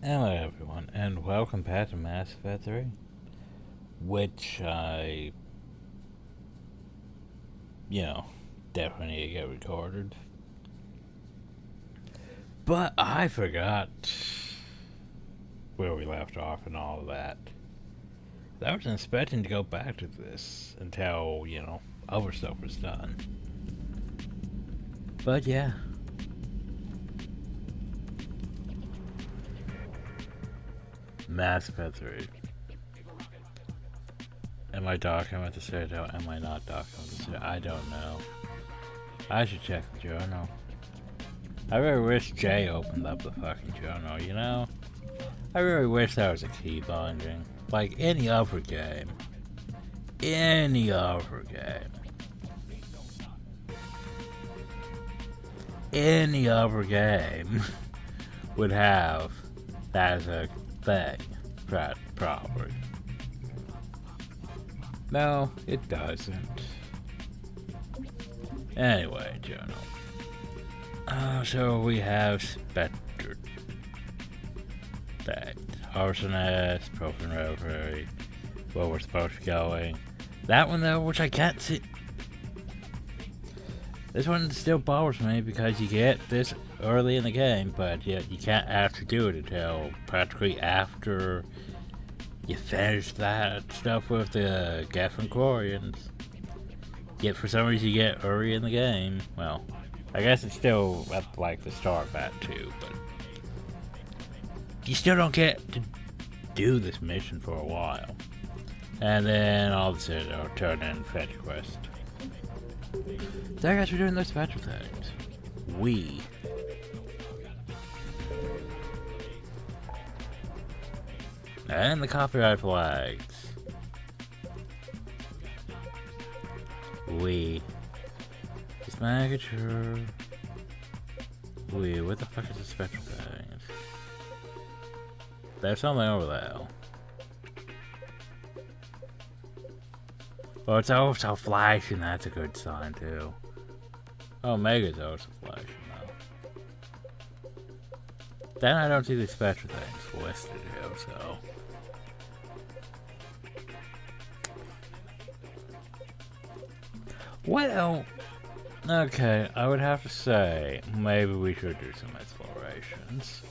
Hello everyone, and welcome back to Mass Effect 3, which I, you know, definitely need to get recorded. But I forgot where we left off and all of that. I was expecting to go back to this until, other stuff was done. But yeah. Mass Effect 3. Am I docking with the Citadel? Am I not docking with the Citadel? I don't know. I should check the journal. I really wish Jay opened up the fucking journal, you know? I really wish there was a key binding. Like any other game. Any other game. Any other game would have that as a thing. Probably. No, it doesn't. Anyway, journal. So we have Spectre. That Arsonist, Profane Reverie, where we're supposed to be going. That one though, which I can't see. This one still bothers me because you get this early in the game, but yet you can't actually do it until practically after you finish that stuff with the Geffen Quarians. Yet for some reason you get early in the game. Well, I guess it's still at like the start of that too, but you still don't get to do this mission for a while. And then all of a sudden it'll turn in fetch quest. So I guess we're doing those special things. We. And the copyright flags. We. Just making sure. We. What the fuck is the special things? There's something over there. Oh, it's also flashing. That's a good sign too. Oh, Mega's also flashing though. Then I don't see the special things listed here, so. Well, okay, I would have to say maybe we should do some explorations.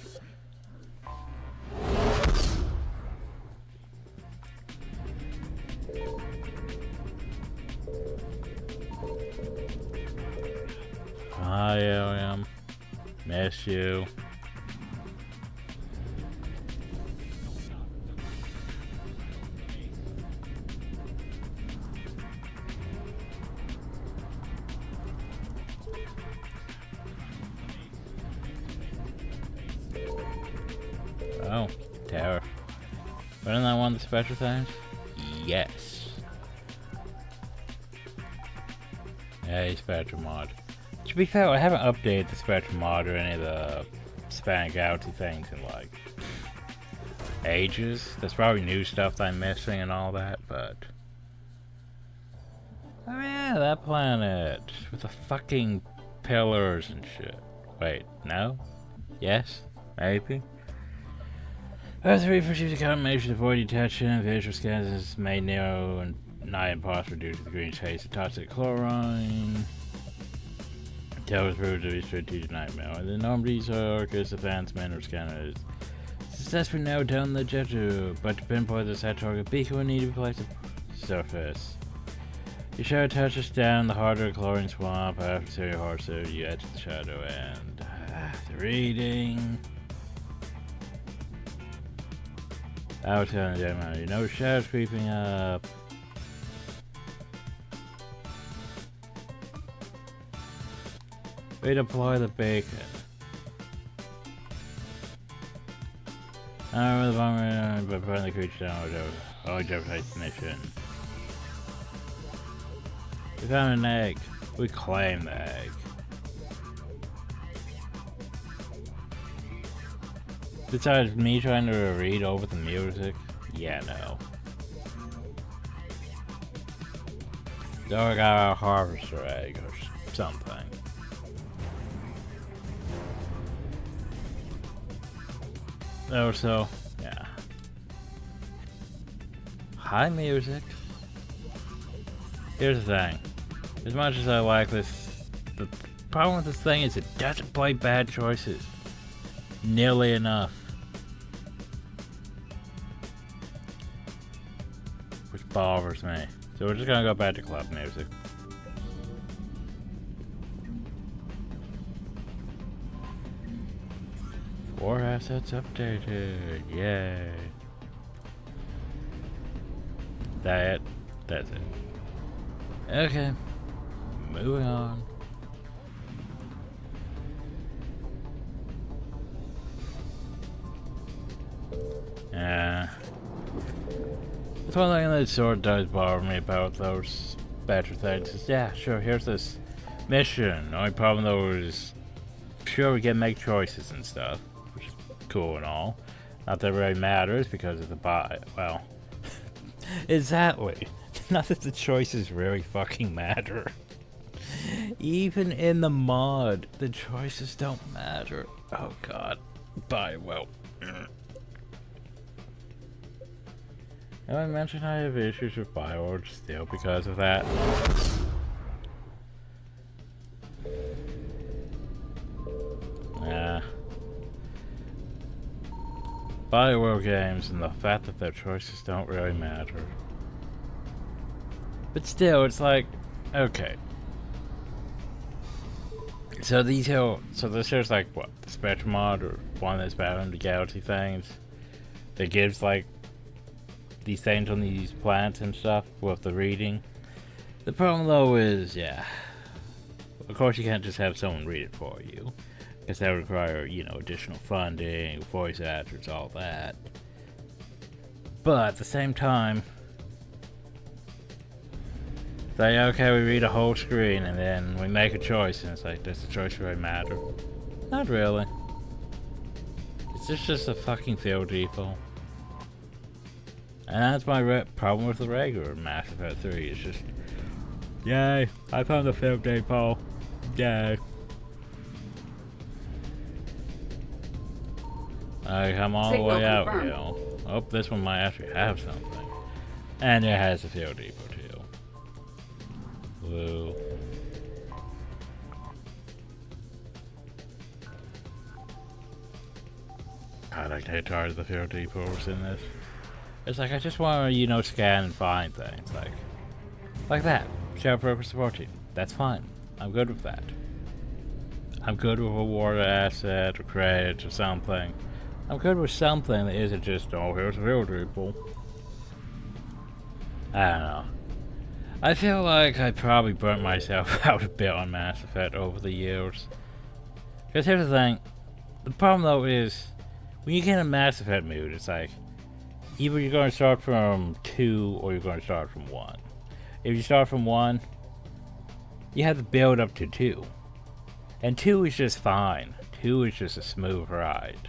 Hi, William. Miss you. Oh, tower. Wasn't that one of the special things? Yes. Hey, Spectrum mod. To be fair, I haven't updated the Spectrum mod or any of the Spanning Galaxy things in like ages. There's probably new stuff that I'm missing and all that, but. Oh yeah, that planet with the fucking pillars and shit. Wait, no? Yes? Maybe? As the Reapers use a combination of void detection, visual scans is made narrow and nigh impossible due to the green taste of toxic chlorine. Towers proved to be strategic nightmare. The Normandy's Orcus advancement or scanners successfully narrowed down the objective, but to pinpoint the set target beacon will need to be placed at the surface. Your shadow touches down the harder chlorine swamp. After your heart, so you edge the shadow and the reading. Out on the demo, you know shadows creeping up. Redeploy the beacon. I remember the bomber, but putting the creature down or jeopardize the mission. We found an egg. We claim the egg. Besides me trying to read over the music, yeah, no. So I got a harvester egg or something. Also, yeah. Hi, music. Here's the thing. As much as I like this, the problem with this thing is it doesn't play bad choices nearly enough. Which bothers me. So we're just gonna go back to club music. Four assets updated. Yay. That's it. Okay. Moving on. Yeah. That's one thing that sort of does bother me about those better things is, yeah, sure, here's this mission. The only problem though is, sure, we can make choices and stuff, which is cool and all. Not that it really matters because of the well, exactly. Not that the choices really fucking matter. Even in the mod, the choices don't matter. Oh god. Bioware. I mentioned I have issues with Bioware still because of that. Yeah. Bioware games and the fact that their choices don't really matter. But still, it's like, okay. So this here's like what, the Spectrum mod or one that's battling the Galaxy things that gives like these things on these plants and stuff with the reading. The problem though is, yeah, of course you can't just have someone read it for you, because that would require, you know, additional funding, voice actors, all that. But at the same time, it's like, okay, we read a whole screen and then we make a choice, and it's like, does the choice really matter? Not really. It's just a fucking field default. And that's my problem with the regular Mass Effect 3. It's just, yay, I found the field default. Yay. I come all the way out here. Oh, this one might actually have something. And it has a field depot too. Woo. God, I get tired of the field depots in this. It's like, I just want to, you know, scan and find things. Like that. Share purpose support team. That's fine. I'm good with that. I'm good with a water asset or credits or something. I'm good with something that isn't just, oh, here's a field depot. I don't know. I feel like I probably burnt myself out a bit on Mass Effect over the years. Because here's the thing. The problem though is, when you get in a Mass Effect mood, it's like, either you're going to start from 2 or you're going to start from 1. If you start from 1, you have to build up to 2. And 2 is just fine. 2 is just a smooth ride.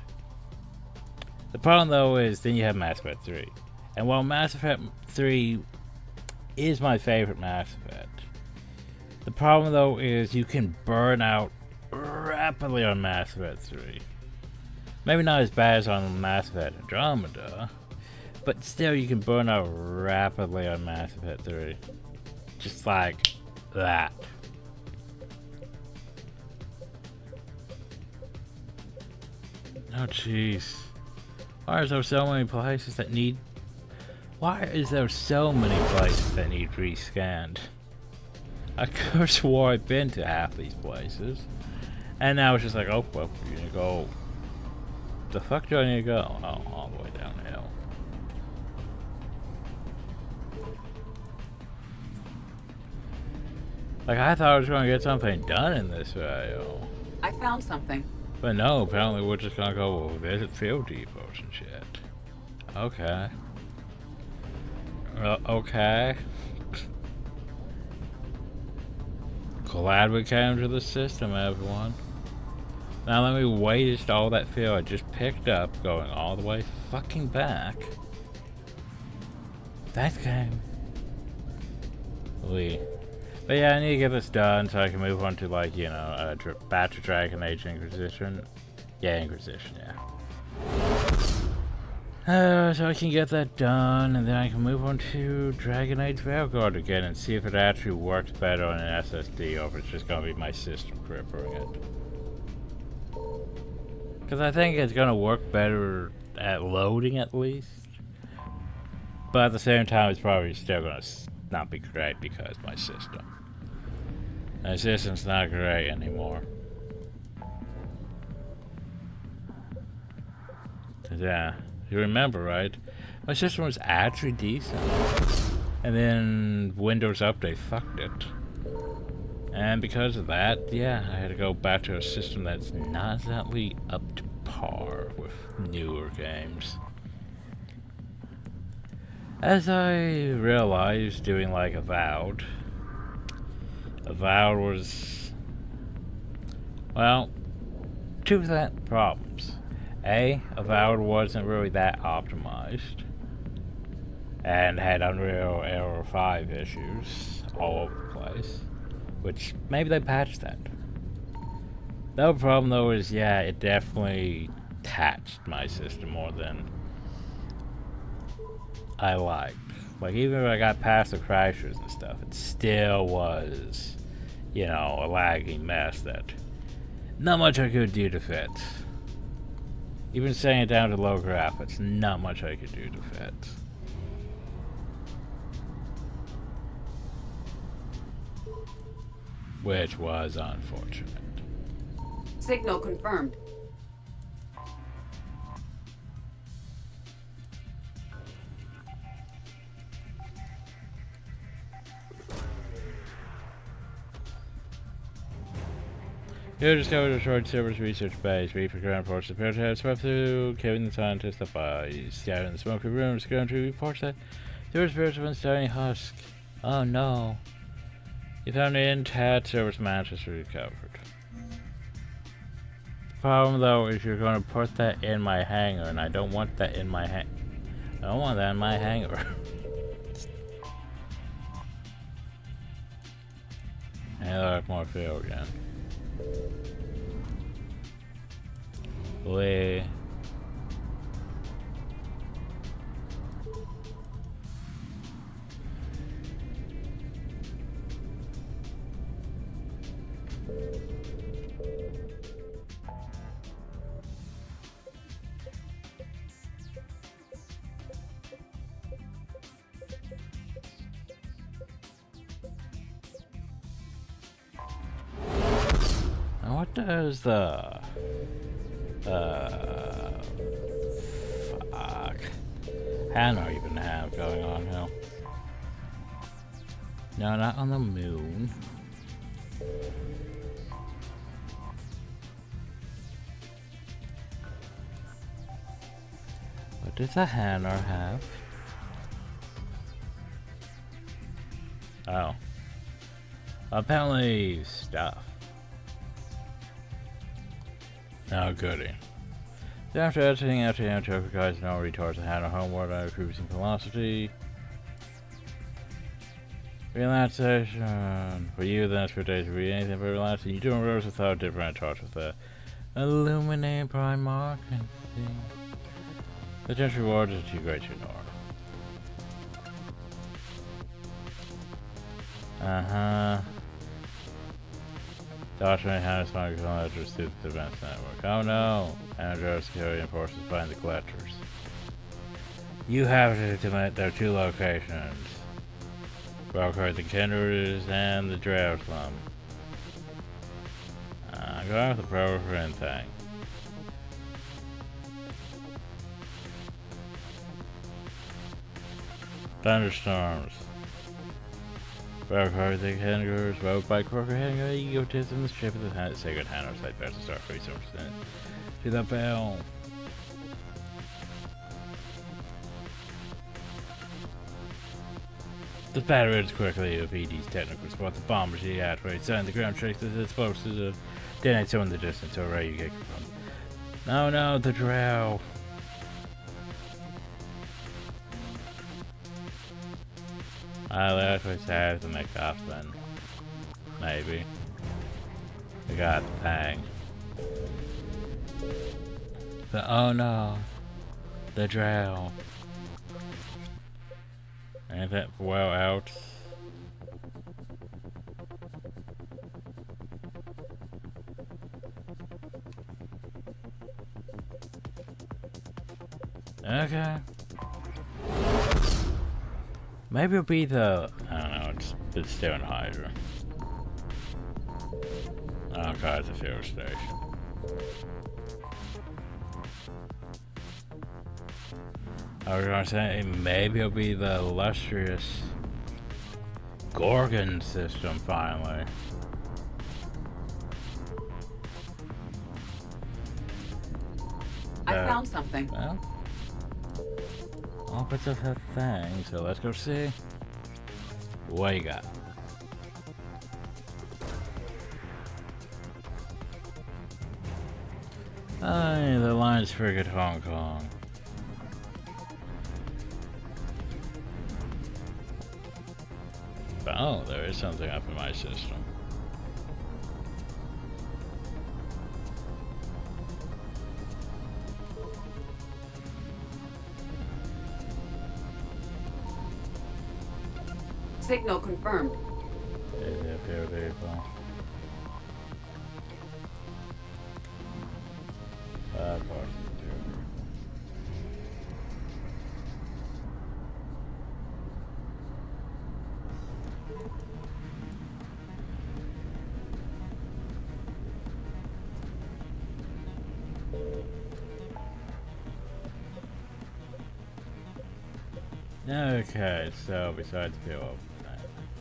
The problem though is, then you have Mass Effect 3. And while Mass Effect 3 is my favorite Mass Effect, the problem though is you can burn out rapidly on Mass Effect 3. Maybe not as bad as on Mass Effect Andromeda, but still you can burn out rapidly on Mass Effect 3. Just like that. Oh jeez. Why is there so many places that need... Why is there so many places that need rescanned? I could have swore I've been to half these places. And now it's just like, oh, well, you're gonna go... The fuck do I need to go? Oh, all the way down the hill. Like, I thought I was gonna get something done in this video. I found something. But no, apparently we're just gonna go visit field depots and shit. Okay. Okay. Glad we came to the system, everyone. Now let me waste all that fuel I just picked up going all the way fucking back. That game. But yeah, I need to get this done so I can move on to, like, you know, Battle Dragon Age Inquisition. Yeah, Inquisition, yeah. So I can get that done, and then I can move on to Dragon Age Veilguard again and see if it actually works better on an SSD or if it's just gonna be my system crippling it. Because I think it's gonna work better at loading at least. But at the same time, it's probably still gonna not be great because my system. My system's not great anymore. Yeah, you remember, right? My system was actually decent. And then Windows Update fucked it. And because of that, yeah, I had to go back to a system that's not exactly up to par with newer games. As I realized doing like Avowed was, well, two problems. A, Avowed wasn't really that optimized and had Unreal Error 5 issues all over the place, which maybe they patched that. The other problem though is, yeah, it definitely taxed my system more than I liked. Like, even if I got past the crashes and stuff, it still was, you know, a laggy mess that not much I could do to fix. Even setting it down to low graphics, not much I could do to fix. Which was unfortunate. Signal confirmed. You discovered a short service research base. Read for ground reports. The prototype swept through, killing the scientists up by scouting the smoky rooms. Ground crew reports that there was birds of a starting husk. Oh no. You found an intact service mattress recovered. The problem though is you're going to put that in my hangar, and I don't want that in my I don't want that in my hangar. And I like more feel again. Boy. Now what does the fuck Hannah even have going on here? No, not on the moon. What does the Hannah have? Oh. Apparently stuff. Oh, goody. After editing out to Token guys now retards the Hannah homeward at a cruising velocity. Relaxation. For you, the next few days will be anything but relaxing. You don't rose without different torch with the illuminating prime mark and thing. The just reward is too great to ignore. Document Hannah's phone collectors through the defense network. Oh no! Hannah security enforcers find the collectors. You have to admit there are two locations. Broker the Kindreds and the Drow Slum. Go with the broker and thing. Thunderstorms. Broker the Kindreds, rode by Croker Hangar, egotism, the ship of the sacred Hannah site bears to start resources to the bell. The batteries quickly of ED's technical spot. The bombers he had right side the ground tracks as it's supposed to detonate so in the distance or where you get from. No, the drow. I'll actually have to make off then. Maybe. I got the thing. But oh no. The drow. Ain't that well out? Okay. Maybe it'll be the... I don't know, it's still in Hydra. Oh god, it's a fuel station. I was gonna say, maybe it'll be the illustrious Gorgon system finally. I found something. Well, opens up that thing, so let's go see. What you got? Aye, the Lions frigate Hong Kong. But, oh, there is something up in my system. Signal confirmed. Is it fair vehicle? Of course it's true. Okay, so besides fuel, I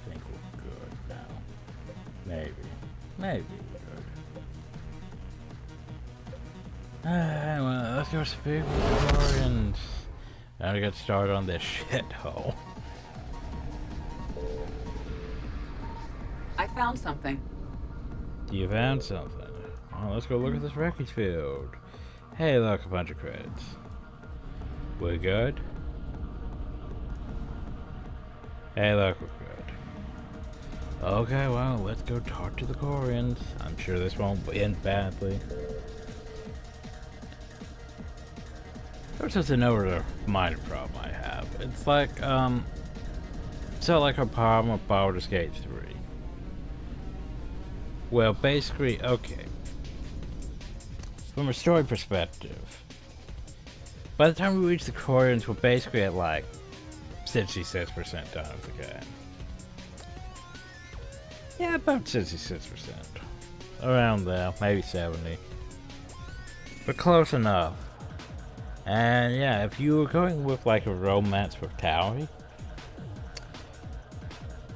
think we're good now. Maybe we're good. Alright, well, let's go speak with Tori and now to get started on this shithole. I found something. You found something? Well, let's go look at this wreckage field. Hey, look, a bunch of credits. We good? Hey, look, we're good. Okay, well, let's go talk to the Koreans. I'm sure this won't end badly. There's just another minor problem I have. It's like, so like our problem with Baldur's Gate 3. Well, basically, okay. From a story perspective, by the time we reach the Koreans, we're basically at like 66% done with the game. Yeah, about 66%. Around there, maybe 70. But close enough. And yeah, if you were going with like a romance with Tauri,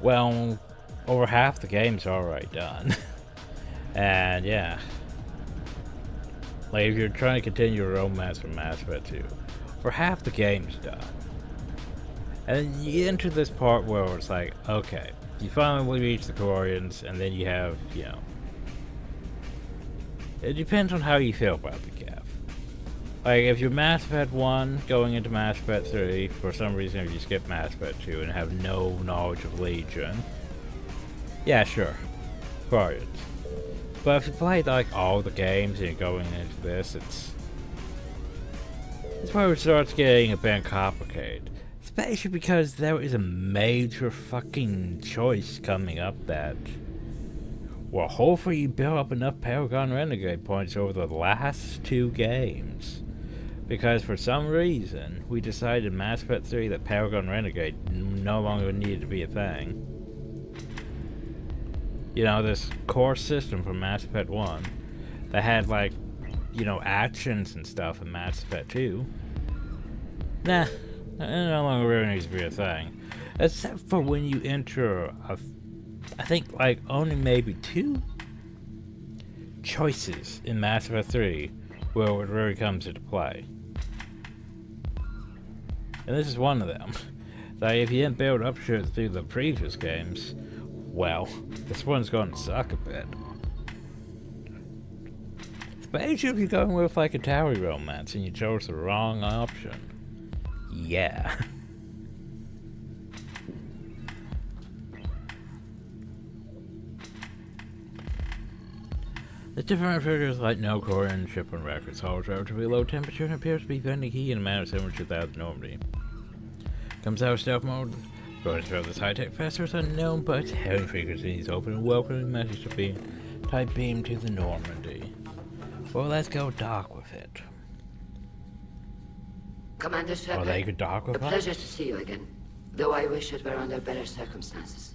well, over half the game's already done. And yeah. Like if you're trying to continue a romance from Mass Effect 2, for half the game's done. And then you get into this part where it's like, okay, you finally reach the Koreans, and then you have, you know, it depends on how you feel about the gap. Like, if you're Mass Effect 1 going into Mass Effect 3, for some reason if you skip Mass Effect 2 and have no knowledge of Legion, yeah, sure, Koreans. But if you played, like, all the games and you're going into this, it's where it starts getting a bit complicated. Especially because there is a major fucking choice coming up that, well, hopefully you build up enough Paragon Renegade points over the last 2 games. Because for some reason, we decided in Mass Effect 3 that Paragon Renegade no longer needed to be a thing. You know, this core system from Mass Effect 1 that had, like, you know, actions and stuff in Mass Effect 2. Nah. It no longer really needs to be a thing. Except for when you enter, I think, like, only maybe 2 choices in Mass Effect 3 where it really comes into play. And this is one of them. Like, if you didn't build up shit through the previous games, well, this one's going to suck a bit. Especially if you're going with, like, a Tauri romance and you chose the wrong option. Yeah. The different refrigerators like no Korean ship on record, holds relatively low temperature and appears to be vending heat in a manner similar to that of Normandy. Comes out of stealth mode. Going through this high-tech faster is unknown, but having frequency is open and welcoming message to beam. Type beam to the Normandy. Well, let's go dock with it. Commander Shepard, Oh, they could dock with a pleasure to see you again. Though I wish it were under better circumstances.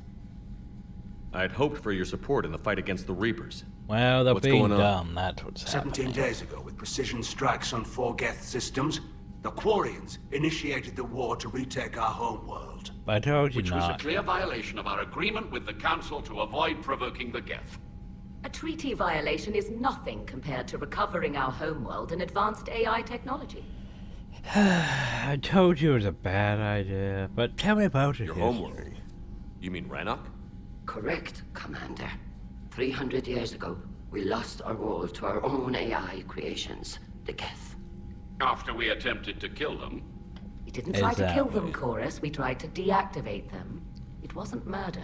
I'd hoped for your support in the fight against the Reapers. Well, they're What's being going on? dumb, that's what's 17 happening. days ago, with precision strikes on 4 Geth systems, the Quarians initiated the war to retake our homeworld. I told you Which was a not. clear violation of our agreement with the Council to avoid provoking the Geth. A treaty violation is nothing compared to recovering our homeworld and advanced AI technology. I told you it was a bad idea, but tell me about your Your history. homeworld? You mean Rannoch? Correct, Commander. 300 years ago, we lost our world to our own AI creations, the Geth. After we attempted to kill them, We didn't try to kill them, Exactly. Chorus. We tried to deactivate them. It wasn't murder.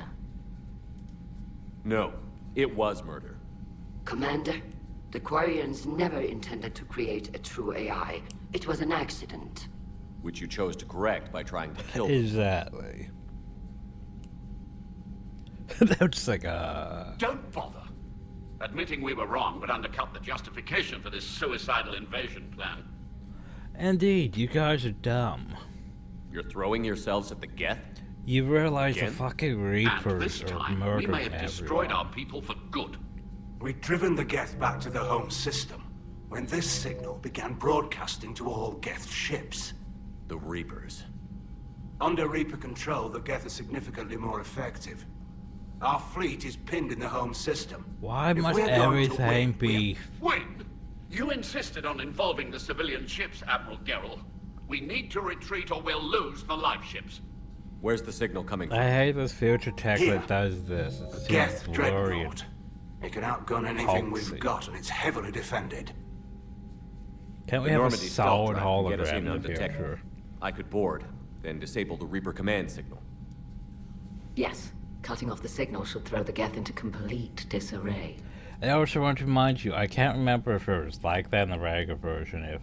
No, it was murder. Commander, the Quarians never intended to create a true AI. It was an accident. Which you chose to correct by trying to kill them. Exactly. That's like don't bother. Admitting we were wrong would undercut the justification for this suicidal invasion plan. Indeed, you guys are dumb. You're throwing yourselves at the Geth? You realize the Again? fucking And Reapers this are time, we murdering may have destroyed everyone. our people for good. We'd driven the Geth back to the home system when this signal began broadcasting to all Geth ships. The Reapers. Under Reaper control, the Geth are significantly more effective. Our fleet is pinned in the home system. Why If must we're going to everything win, be... Win! You insisted on involving the civilian ships, Admiral Gerrel. We need to retreat or we'll lose the live ships. Where's the signal coming from? I hate this future tech Here. that does this. It A seems Geth blurry and dreadnought. It can outgun anything Palsy. we've got, and it's heavily defended. Can't we The have a Normandy stealth solid drive can get us hologram in in the undetected. picture? I could board, then disable the Reaper command signal. Yes, cutting off the signal should throw the Geth into complete disarray. I also want to remind you, I can't remember if it was like that in the regular version,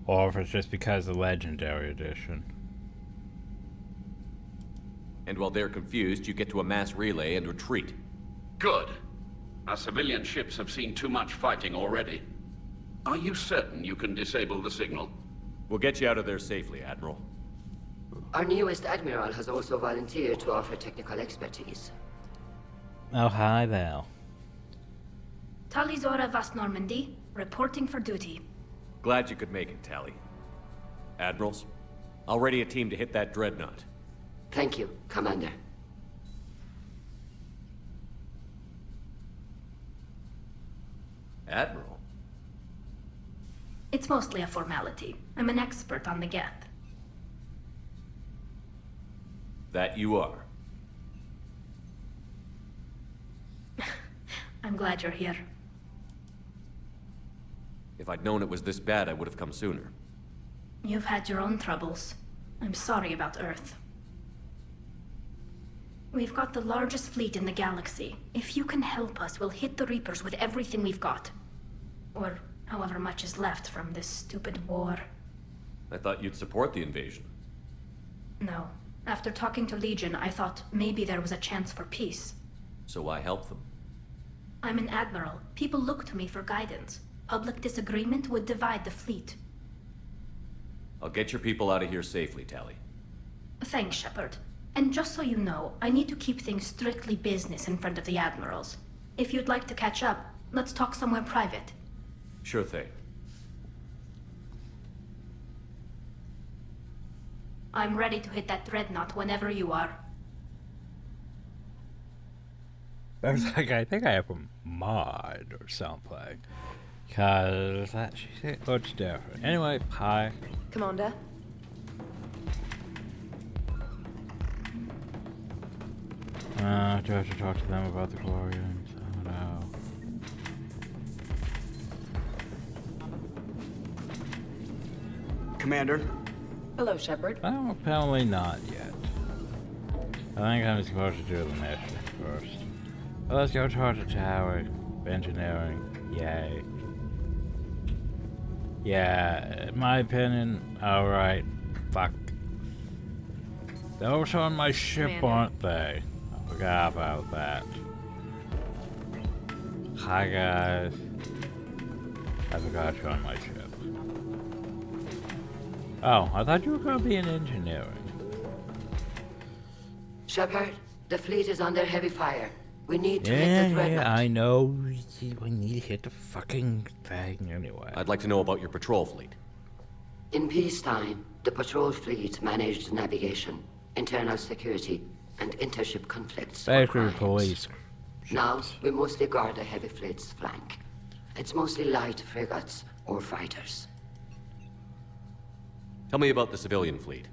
or if it's just because of the Legendary Edition. And while they're confused, you get to a mass relay and retreat. Good. Our civilian ships have seen too much fighting already. Are you certain you can disable the signal? We'll get you out of there safely, Admiral. Our newest Admiral has also volunteered to offer technical expertise. Oh, hi there. Talizora Vast Normandy, reporting for duty. Glad you could make it, Tally. Admirals, I'll ready a team to hit that dreadnought. Thank you, Commander. Admiral? It's mostly a formality. I'm an expert on the Geth. That you are. I'm glad you're here. If I'd known it was this bad, I would have come sooner. You've had your own troubles. I'm sorry about Earth. We've got the largest fleet in the galaxy. If you can help us, we'll hit the Reapers with everything we've got. Or however much is left from this stupid war. I thought you'd support the invasion. No. After talking to Legion, I thought maybe there was a chance for peace. So I helped them. I'm an admiral. People look to me for guidance. Public disagreement would divide the fleet. I'll get your people out of here safely, Tally. Thanks, Shepard. And just so you know, I need to keep things strictly business in front of the admirals. If you'd like to catch up, let's talk somewhere private. Sure thing. I'm ready to hit that dreadnought whenever you are. I was like, I think I have a mod or something. Cause that shit looks different. Anyway, hi. Commander? Do I have to talk to them about the Glorians? Oh no. Commander? Hello, Shepard. Well, apparently not yet. I think I'm supposed to do the mission first. Well, let's go talk to Tower, engineering. Yay. Yeah, in my opinion, alright. Fuck. Those on my ship, Commander. aren't they? I forgot about that. Hi guys. I forgot you're on my ship. Oh, I thought you were gonna be in engineering. Shepard, the fleet is under heavy fire. We need to hit Yeah, the dreadnought. yeah, I know. We need to hit the fucking thing anyway. I'd like to know about your patrol fleet. In peacetime, the patrol fleet managed navigation, internal security, and intership conflicts. or Basically, crimes. police. Now, we mostly guard the heavy fleet's flank. It's mostly light frigates or fighters. Tell me about the civilian fleet.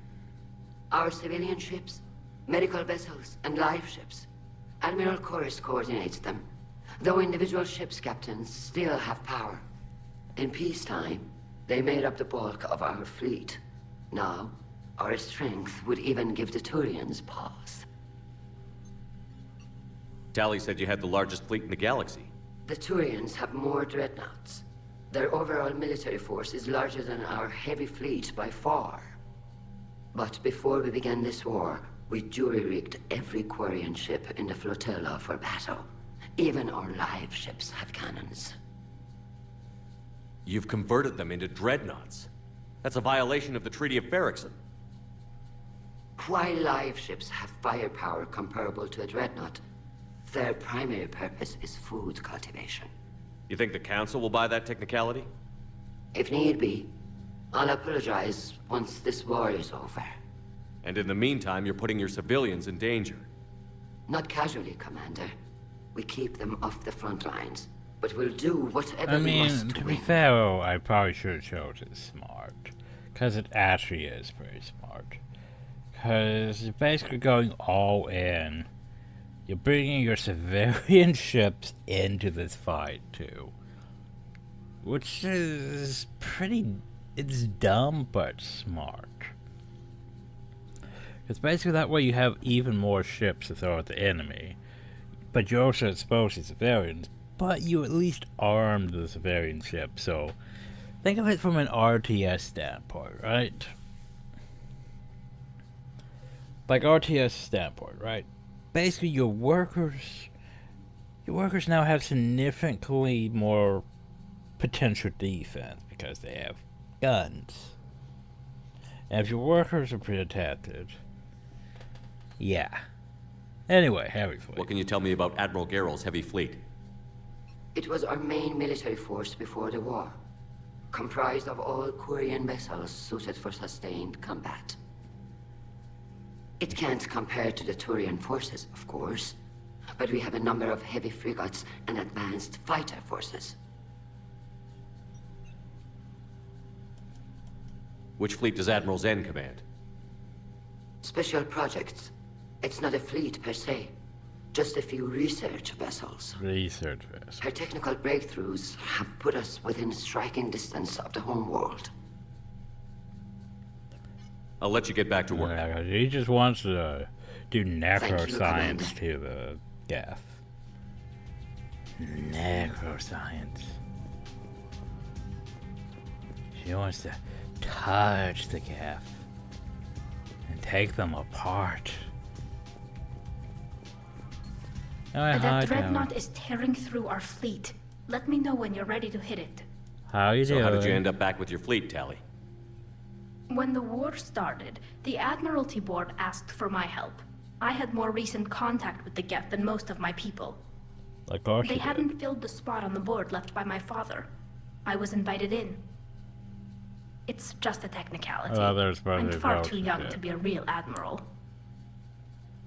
Our civilian ships, medical vessels, and life ships. Admiral Chorus coordinates them, though individual ships' captains still have power. In peacetime, they made up the bulk of our fleet. Now, our strength would even give the Turians pause. Tali said you had the largest fleet in the galaxy. The Turians have more dreadnoughts. Their overall military force is larger than our heavy fleet by far. But before we began this war, we jury-rigged every Quarian ship in the flotilla for battle. Even our live ships have cannons. You've converted them into dreadnoughts. That's a violation of the Treaty of Ferrixon. While live ships have firepower comparable to a dreadnought, their primary purpose is food cultivation. You think the Council will buy that technicality? If need be, I'll apologize once this war is over. And in the meantime, you're putting your civilians in danger. Not casually, Commander. We keep them off the front lines, but we'll do whatever I we must mean, to to be win. fair, I probably should have chosen smart. Because it actually is very smart. Because you're basically going all in. You're bringing your civilian ships into this fight, too. Which is pretty... It's dumb, but smart. Because basically that way you have even more ships to throw at the enemy. But you're also exposed to civilians. But you at least armed the civilian ship, so... Think of it from an RTS standpoint, right? Like RTS standpoint, right? Basically your workers now have significantly more potential defense because they have guns. And if your workers are protected, yeah. Anyway, heavy fleet. What can you tell me about Admiral Garrel's heavy fleet? It was our main military force before the war, comprised of all Quarian vessels suited for sustained combat. It can't compare to the Turian forces, of course, but we have a number of heavy frigates and advanced fighter forces. Which fleet does Admiral Zen command? Special projects. It's not a fleet per se, just a few research vessels. Research vessel. Her technical breakthroughs have put us within striking distance of the home world. I'll let you get back to work. He just wants to do Thank you, necroscience Commander. to the Geth. Necroscience. She wants to touch the Geth and take them apart. That dreadnought is tearing through our fleet. Let me know when you're ready to hit it. How you So doing? how did you end up back with your fleet, Tali? When the war started, the Admiralty Board asked for my help. I had more recent contact with the Geth than most of my people. Like course They you did. hadn't filled the spot on the board left by my father. I was invited in. It's just a technicality. There's probably I'm far about too young shit. to be a real admiral.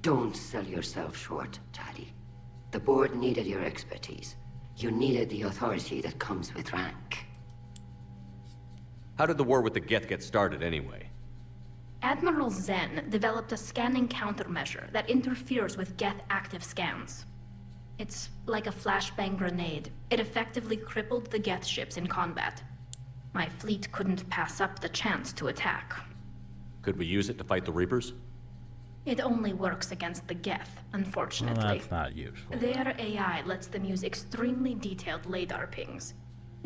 Don't sell yourself short, Tali. The board needed your expertise. You needed the authority that comes with rank. How did the war with the Geth get started, anyway? Admiral Zen developed a scanning countermeasure that interferes with Geth active scans. It's like a flashbang grenade. It effectively crippled the Geth ships in combat. My fleet couldn't pass up the chance to attack. Could we use it to fight the Reapers? It only works against the Geth, Well, unfortunately. that's not useful. Their AI lets them use extremely detailed LADAR pings.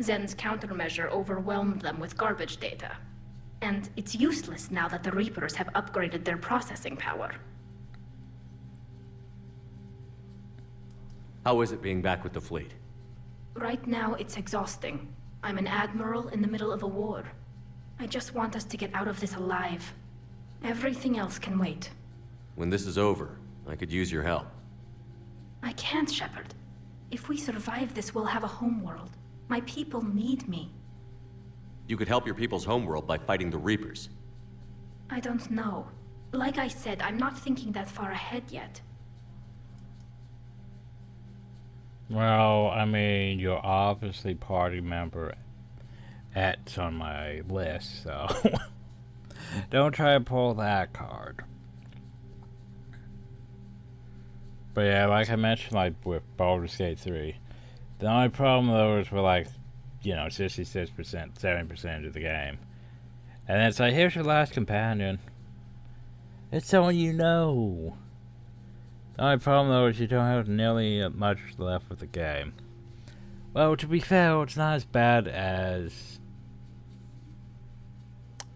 Zen's countermeasure overwhelmed them with garbage data. And it's useless now that the Reapers have upgraded their processing power. How is it being back with the fleet? Right now, it's exhausting. I'm an admiral in the middle of a war. I just want us to get out of this alive. Everything else can wait. When this is over, I could use your help. I can't, Shepard. If we survive this, we'll have a homeworld. My people need me. You could help your people's homeworld by fighting the Reapers. I don't know. Like I said, I'm not thinking that far ahead yet. Well, I mean, you're obviously party member X on my list, so don't try to pull that card. But yeah, like I mentioned, like with Baldur's Gate 3, the only problem though is we're like, 66%, 70% of the game. And then it's like, here's your last companion. It's someone you know. The only problem though is you don't have nearly much left with the game. Well, to be fair, it's not as bad as...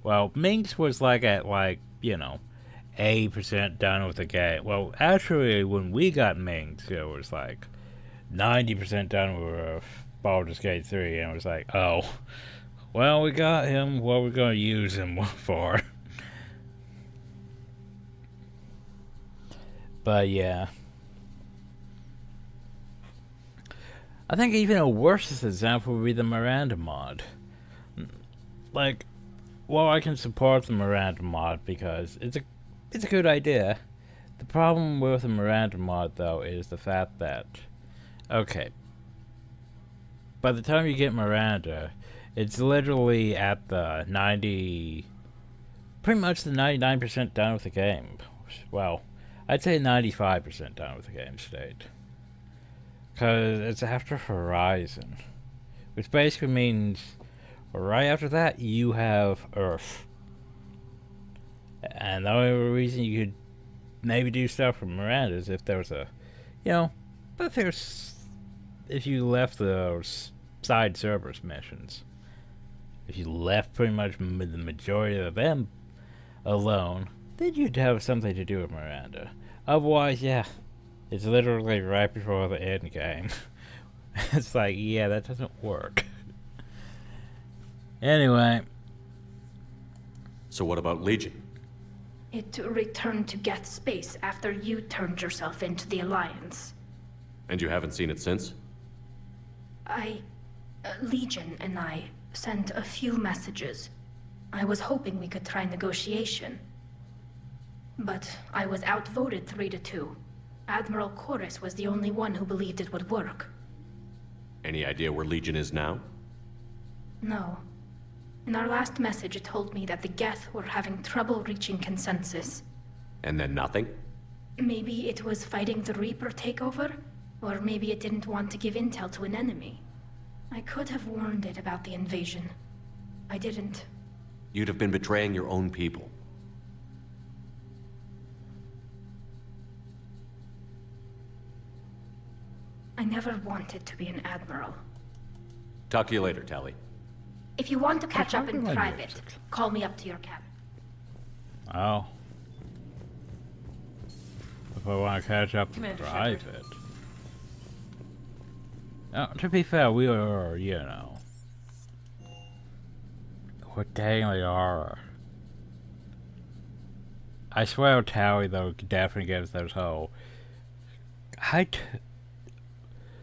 Well, Minx was like at 80% done with the game. Well, actually, when we got Minx, it was like 90% done with Baldur's Gate 3, and it was like, oh, well, we got him, what we're gonna use him for. But yeah. I think even a worse example would be the Miranda mod. Like, well, I can support the Miranda mod because it's a good idea. The problem with the Miranda mod, though, is the fact that, okay, by the time you get Miranda, it's literally at the pretty much the 99% done with the game. Well, I'd say 95% done with the game state. Because it's after Horizon. Which basically means, right after that, you have Earth. And the only reason you could maybe do stuff from Miranda is if there was a, if you left those side Cerberus missions. If you left pretty much the majority of them alone, then you'd have something to do with Miranda. Otherwise, yeah, it's literally right before the end game. It's like, yeah, that doesn't work. Anyway. So what about Legion? It returned to Geth space after you turned yourself into the Alliance. And you haven't seen it since? Legion and I sent a few messages. I was hoping we could try negotiation. But I was outvoted 3-2. Admiral Chorus was the only one who believed it would work. Any idea where Legion is now? No. In our last message, it told me that the Geth were having trouble reaching consensus. And then nothing? Maybe it was fighting the Reaper takeover? Or maybe it didn't want to give intel to an enemy. I could have warned it about the invasion. I didn't. You'd have been betraying your own people. I never wanted to be an admiral. Talk to you later, Tally. If you want to catch up in like private, this. call me up to your cabin. Oh. If I want to catch up in Commander private. To be fair, we are, we're daily are. I swear Tally, though, definitely gives those whole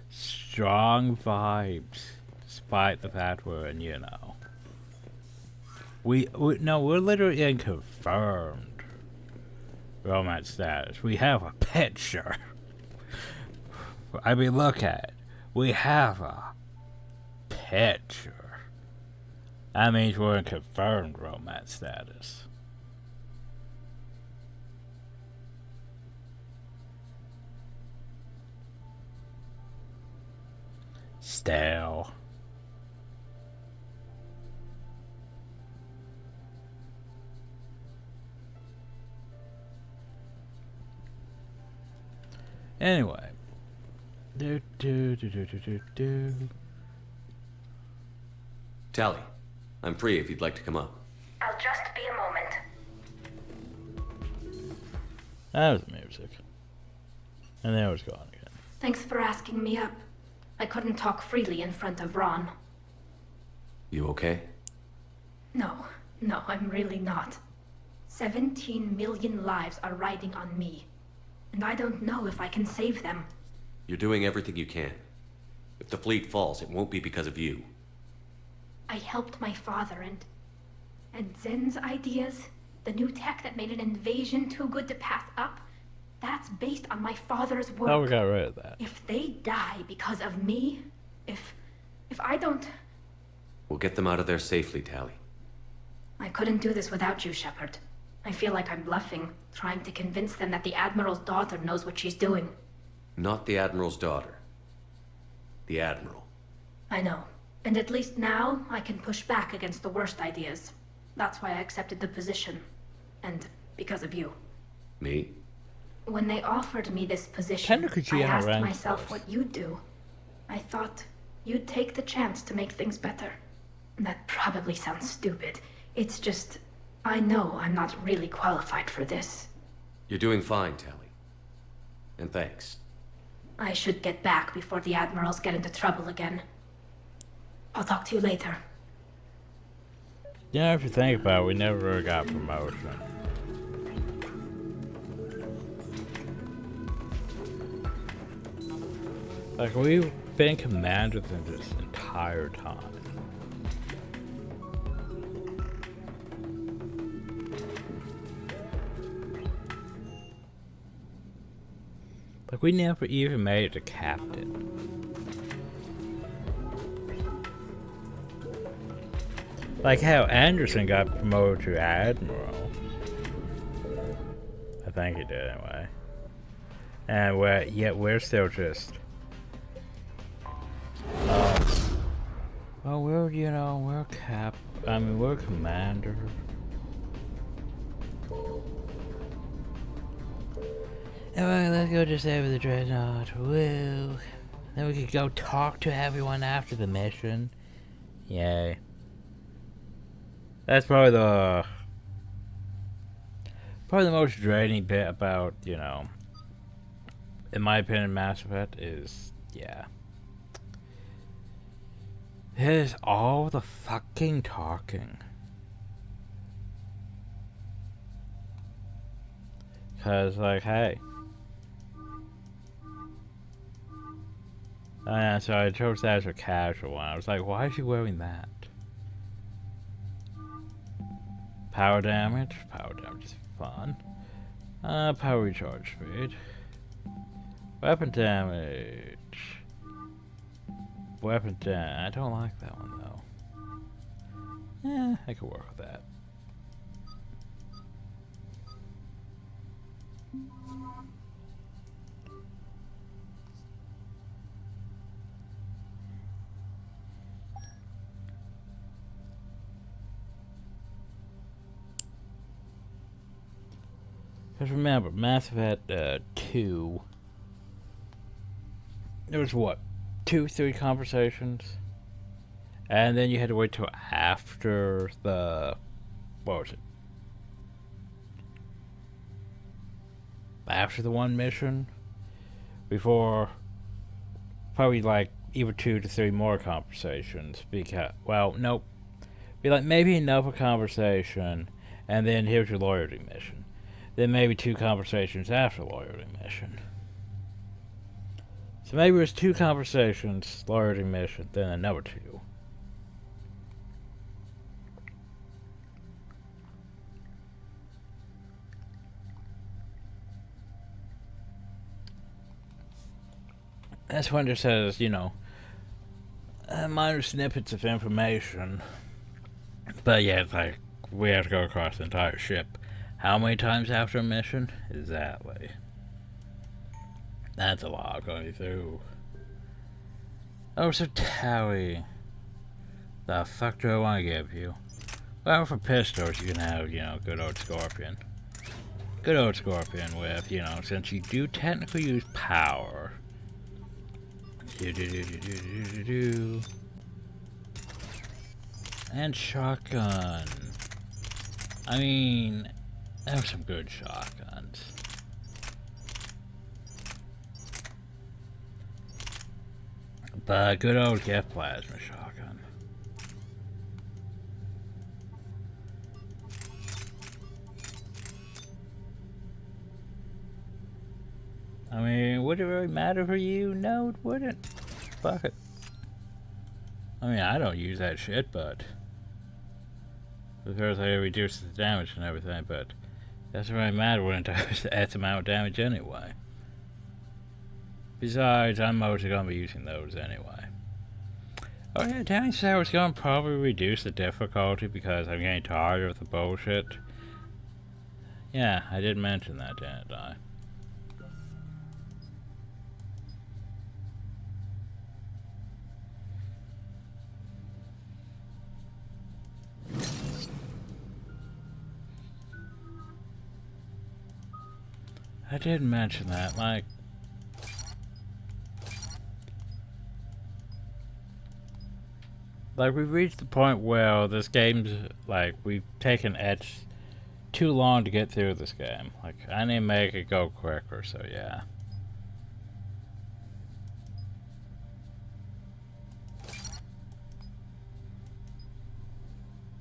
strong vibes, despite the fact we're in, we're literally in confirmed romance status. We have a picture. I mean, look at it. We have a picture. That means we're in confirmed romance status. Stale. Anyway. Tally, I'm free if you'd like to come up. I'll just be a moment. That was the music. And there it was gone again. Thanks for asking me up. I couldn't talk freely in front of Ron. You okay? No, I'm really not. 17 million lives are riding on me. And I don't know if I can save them. You're doing everything you can. If the fleet falls, it won't be because of you. I helped my father and Zen's ideas, the new tech that made an invasion too good to pass up, that's based on my father's work. Oh, we got rid of that. If they die because of me, if I don't... We'll get them out of there safely, Tally. I couldn't do this without you, Shepard. I feel like I'm bluffing, trying to convince them that the Admiral's daughter knows what she's doing. Not the Admiral's daughter. The Admiral. I know. And at least now, I can push back against the worst ideas. That's why I accepted the position. And because of you. Me? When they offered me this position, Technically, I asked ran myself first. what you'd do. I thought you'd take the chance to make things better. That probably sounds stupid. It's just, I know I'm not really qualified for this. You're doing fine, Tally. And thanks. I should get back before the Admirals get into trouble again. I'll talk to you later. Yeah, if you think about it, we never really got promotion. Like, we've been commanders in this entire time. Like, we never even made it to captain. Like how Anderson got promoted to Admiral. I think he did anyway. And we're still just... well, we're we're commander. Anyway, let's go disable the dreadnought. Woo. Then we could go talk to everyone after the mission. Yay. That's probably the most draining bit about, in my opinion, Mass Effect is, yeah. It is all the fucking talking. Cause, like, hey. So I chose that as a casual one. I was like, why is she wearing that? Power damage? Power damage is fun. Power recharge speed. Weapon damage. Weapon damage. I don't like that one though. I could work with that. Because remember, Mass Effect 2, there was what, 2-3 conversations? And then you had to wait till after the, what was it? After the one mission? Before, probably like either 2 to 3 more conversations. Because, well, nope. Be like maybe another conversation, and then here's your loyalty mission. Then maybe 2 conversations after loyalty mission. So maybe it was 2 conversations, loyalty mission, then another 2. That's when it says, minor snippets of information. But yeah, it's like, we have to go across the entire ship. How many times after a mission? Exactly. That's a lot going through. Oh, so Tally. The fuck do I want to give you? Well, for pistols, you can have, good old Scorpion. Good old Scorpion with, you know, since you do technically use power. And shotgun. I mean, there's some good shotguns. But good old Geth plasma shotgun. I mean, would it really matter for you? No, it wouldn't. Fuck it. I mean, I don't use that shit, but because it reduces the damage and everything, but it doesn't really matter when it does the X amount of damage anyway. Besides, I'm mostly gonna be using those anyway. Oh yeah, Danny said I was gonna probably reduce the difficulty because I'm getting tired of the bullshit. Yeah, I did mention that, didn't I? I did mention that, like... Like, we've reached the point where this game's, like, we've taken Edge too long to get through this game. Like, I need to make it go quicker, so yeah.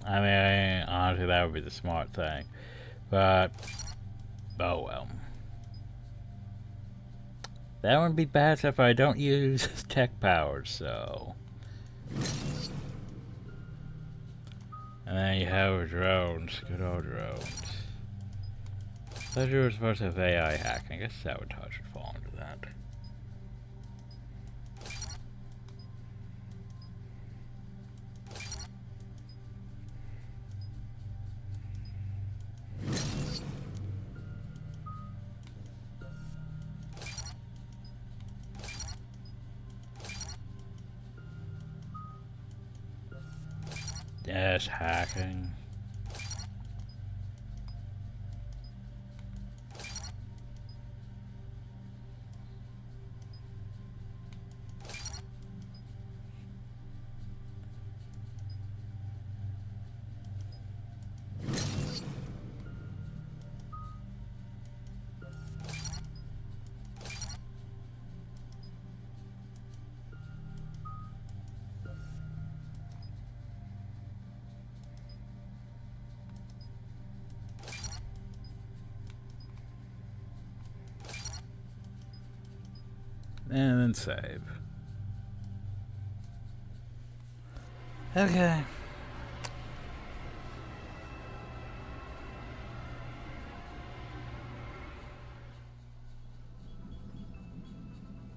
I mean, honestly, that would be the smart thing. But, oh well. That wouldn't be bad if I don't use tech powers, so... And then you have drones, good old drones. Pleasure was supposed to have AI hacking. I guess sabotage would fall into that. Yes, hacking. And then save. Okay.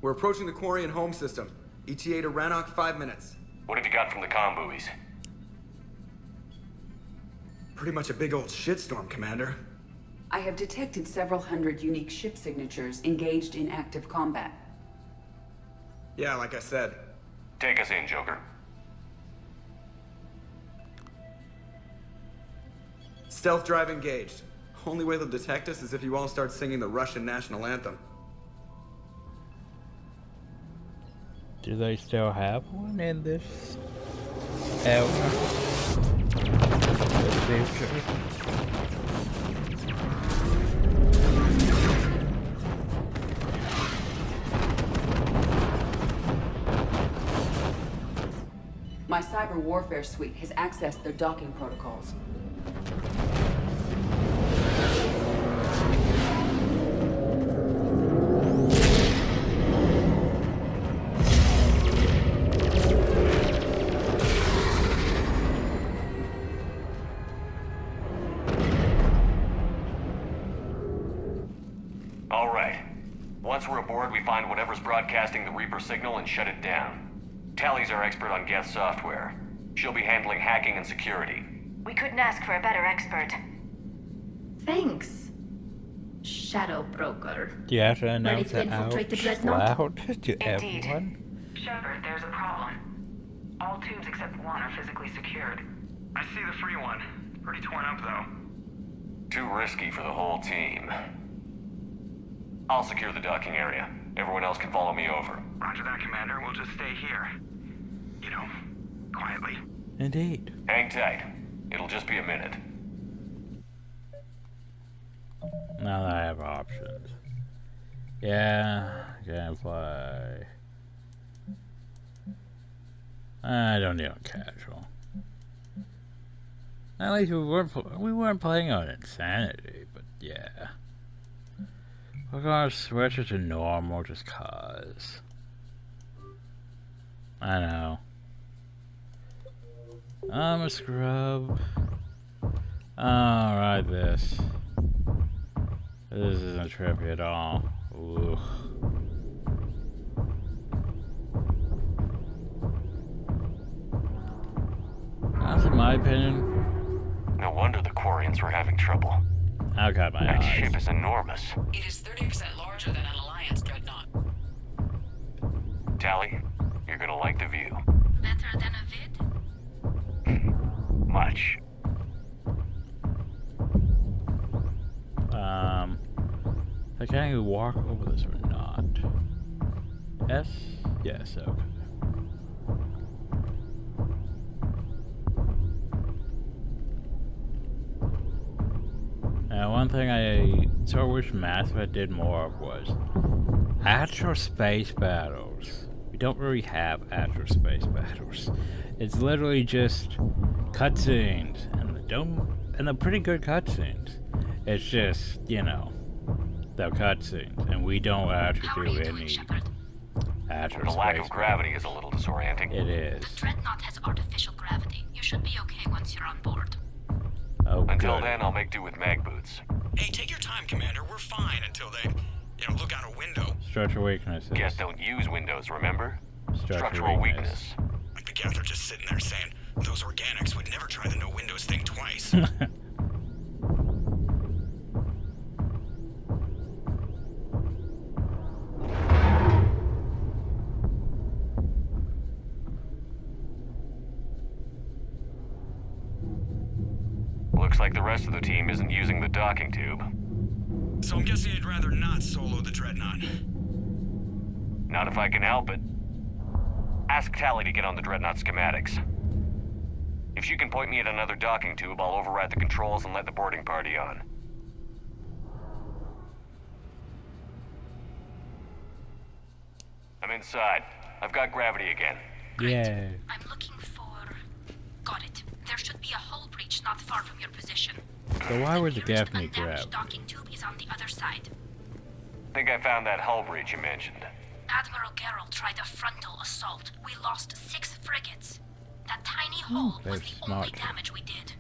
We're approaching the quarry and home system. ETA to Rannoch, 5 minutes. What have you got from the comm buoys? Pretty much a big old shitstorm, Commander. I have detected several hundred unique ship signatures engaged in active combat. Yeah, like I said. Take us in, Joker. Stealth drive engaged. Only way they'll detect us is if you all start singing the Russian national anthem. Do they still have one in this era? The future? My cyber warfare suite has accessed their docking protocols. All right. Once we're aboard, we find whatever's broadcasting the Reaper signal and shut it down. Tally's our expert on Geth software. She'll be handling hacking and security. We couldn't ask for a better expert. Thanks, Shadow Broker. Do you have to announce Ready to it out infiltrate the Dreadnought? loud to Indeed. everyone? Shepard, there's a problem. All tubes except one are physically secured. I see the free one. Pretty torn up, though. Too risky for the whole team. I'll secure the docking area. Everyone else can follow me over. Roger that, Commander. We'll just stay here. You know, quietly. Indeed. Hang tight. It'll just be a minute. Now that I have options. Yeah, gameplay. I don't need on casual. At least we weren't playing on insanity, but yeah. We're gonna switch it to normal just cause. I know. I'm a scrub. Alright, this. This isn't trippy at all. Ooh. That's in my opinion. No wonder the Quarians were having trouble. I got my That eyes. ship is enormous. It is 30% larger than an Alliance dreadnought. Tally, you're gonna like the view. Better than a vid? Much. Can I walk over this or not? Yes? Yes, okay. One thing I sort of wish Mass Effect did more of was actual space battles. We don't really have actual space battles. It's literally just cutscenes, and they're pretty good cutscenes. It's just, you know, they're cutscenes, and we don't actually do any actual The lack of space gravity battles. is a little disorienting. It is. The Dreadnought has artificial gravity. You should be okay once you're on board. Oh, Until good. then, I'll make do with mag boots. Hey, take your time, Commander. We're fine until they, look out a window. Structural weaknesses. Guess don't use windows, remember? Structural weakness. Like the Geth are just sitting there saying, those organics would never try the no windows thing twice. Looks like the rest of the team isn't using the docking tube. So I'm guessing you'd rather not solo the Dreadnought. Not if I can help it. Ask Tally to get on the Dreadnought schematics. If she can point me at another docking tube, I'll override the controls and let the boarding party on. I'm inside. I've got gravity again. Yeah. I'm looking for... Got it. There should be a hull breach not far from your position. So why would the nearest Geth need undamaged grab? docking tube is on the other side. Think I found that hull breach you mentioned. Admiral Geralt tried a frontal assault. We lost 6 frigates. That tiny hole was very the only smart. damage we did.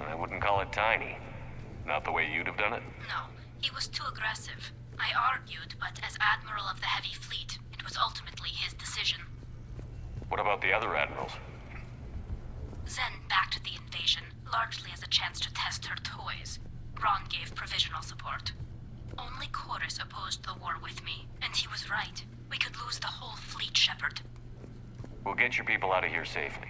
I wouldn't call it tiny. Not the way you'd have done it. No, he was too aggressive. I argued, but as Admiral of the Heavy Fleet, it was ultimately his decision. What about the other admirals? Zen backed the invasion, largely as a chance to test her toys. Ron gave provisional support. Only Chorus opposed the war with me, and he was right. We could lose the whole fleet, Shepard. We'll get your people out of here safely.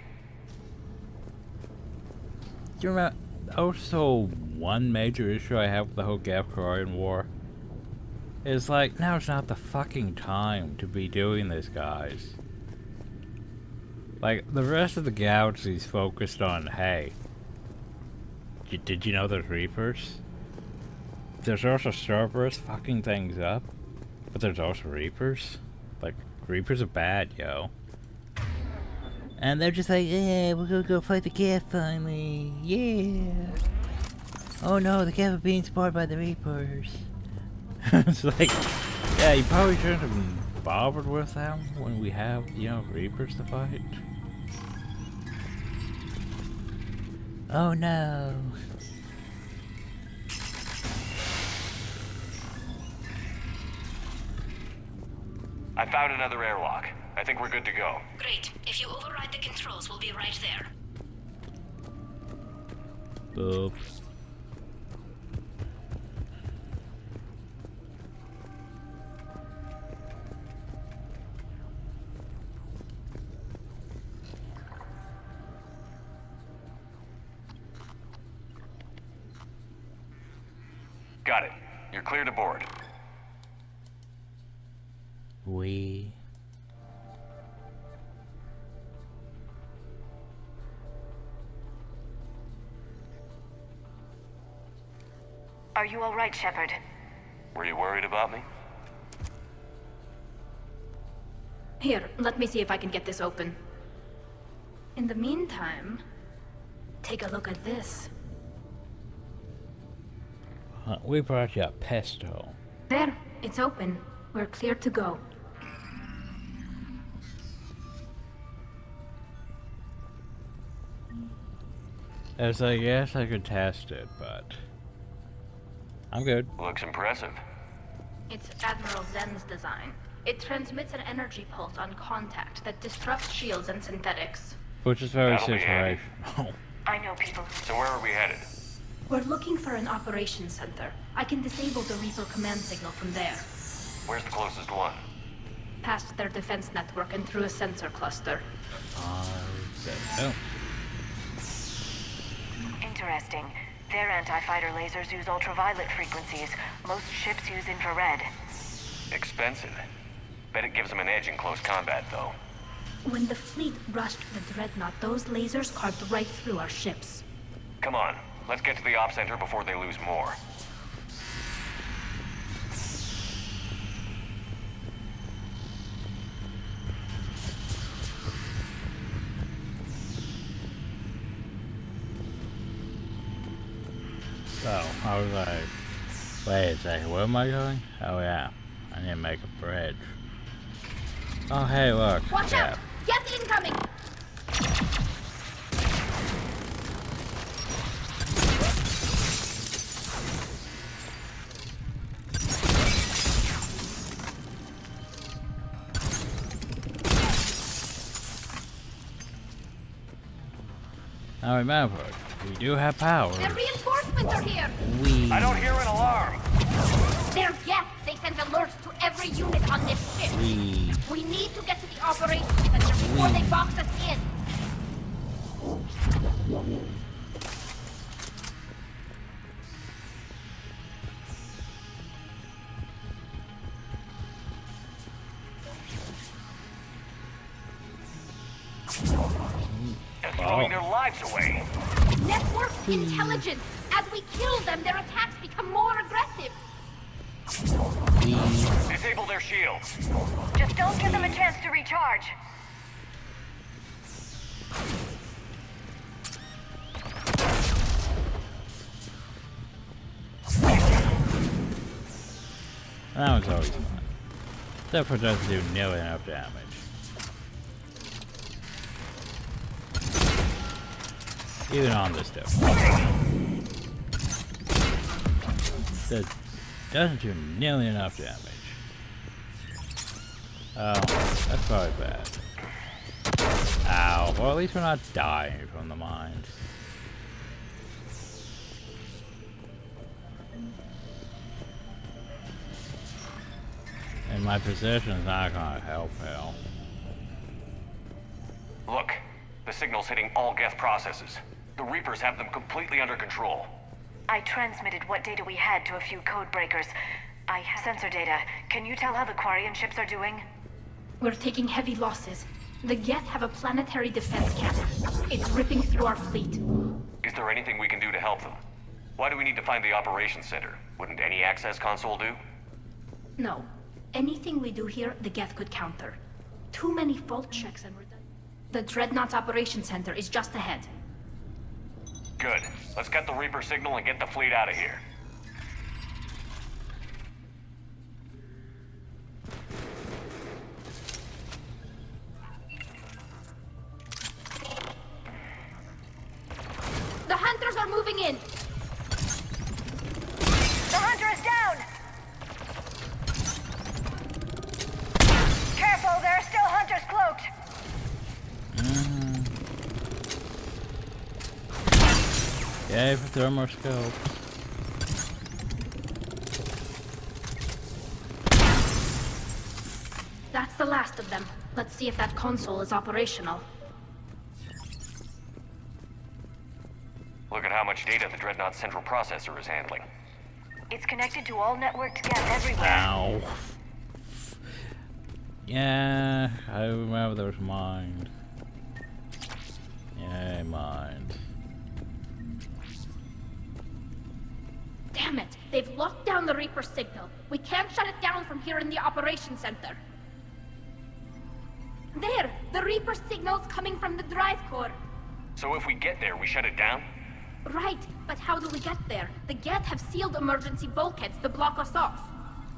Do you remember? Also, one major issue I have with the whole Geth-Korean war is like, now's not the fucking time to be doing this, guys. Like, the rest of the galaxy's focused on, hey, did you know there's Reapers? There's also Cerberus fucking things up, but there's also Reapers. Like, Reapers are bad, yo. And they're just like, yeah, we're gonna go fight the Geth finally, yeah. Oh no, the Geth are being spawned by the Reapers. It's like, yeah, you probably shouldn't have been bothered with them when we have, you know, Reapers to fight. Oh no. I found another airlock. I think we're good to go. Great. If you override the controls, we'll be right there. Oops. Got it. You're clear to board. Are you all right, Shepard? Were you worried about me? Here, let me see if I can get this open. In the meantime, take a look at this. We brought you a pesto. There, it's open. We're clear to go. As I guess I could test it, but I'm good. Looks impressive. It's Admiral Zen's design. It transmits an energy pulse on contact that disrupts shields and synthetics. Which is very That'll be handy. situational. I know people. So where are we headed? We're looking for an operations center. I can disable the Reaper command signal from there. Where's the closest one? Past their defense network and through a sensor cluster. Oh. Interesting. Their anti-fighter lasers use ultraviolet frequencies. Most ships use infrared. Expensive. Bet it gives them an edge in close combat, though. When the fleet rushed the Dreadnought, those lasers carved right through our ships. Come on, let's get to the op center before they lose more. So, I was like, wait a second, where am I going? Oh yeah, I need to make a bridge. Oh hey, look. Watch out! Get incoming! Now remember, we do have power. The reinforcements are here! I don't hear an alarm! They're Geth! They send alerts to every unit on this ship! We need to get to the operations center before they box us in! They're throwing their lives away! Network intelligence! As we kill them, their attacks become more aggressive! Disable their shields! Just don't give them a chance to recharge. That one's always fun. Except for it doesn't do nearly enough damage. Even on this stuff. That doesn't do nearly enough damage. Oh, that's probably bad. Ow. Well, at least we're not dying from the mines. And my position is not gonna help Hell. Look, the signal's hitting all Geth processes. The Reapers have them completely under control. I transmitted what data we had to a few code breakers. I have sensor data. Can you tell how the Quarian ships are doing? We're taking heavy losses. The Geth have a planetary defense cannon. It's ripping through our fleet. Is there anything we can do to help them? Why do we need to find the operations center? Wouldn't any access console do? No. Anything we do here, the Geth could counter. Too many fault checks and the Dreadnought's operations center is just ahead. Good. Let's get the Reaper signal and get the fleet out of here. The hunters are moving in! The hunter is down! Careful, there are still hunters cloaked! Yay for thermoscope. That's the last of them. Let's see if that console is operational. Look at how much data the Dreadnought central processor is handling. It's connected to all networked geth everywhere. Ow. Yeah, I remember there was mind. Yeah, mind. Damn it! They've locked down the Reaper signal. We can't shut it down from here in the operations center. There! The Reaper signal's coming from the drive core. So if we get there, we shut it down? Right, but how do we get there? The Geth have sealed emergency bulkheads to block us off.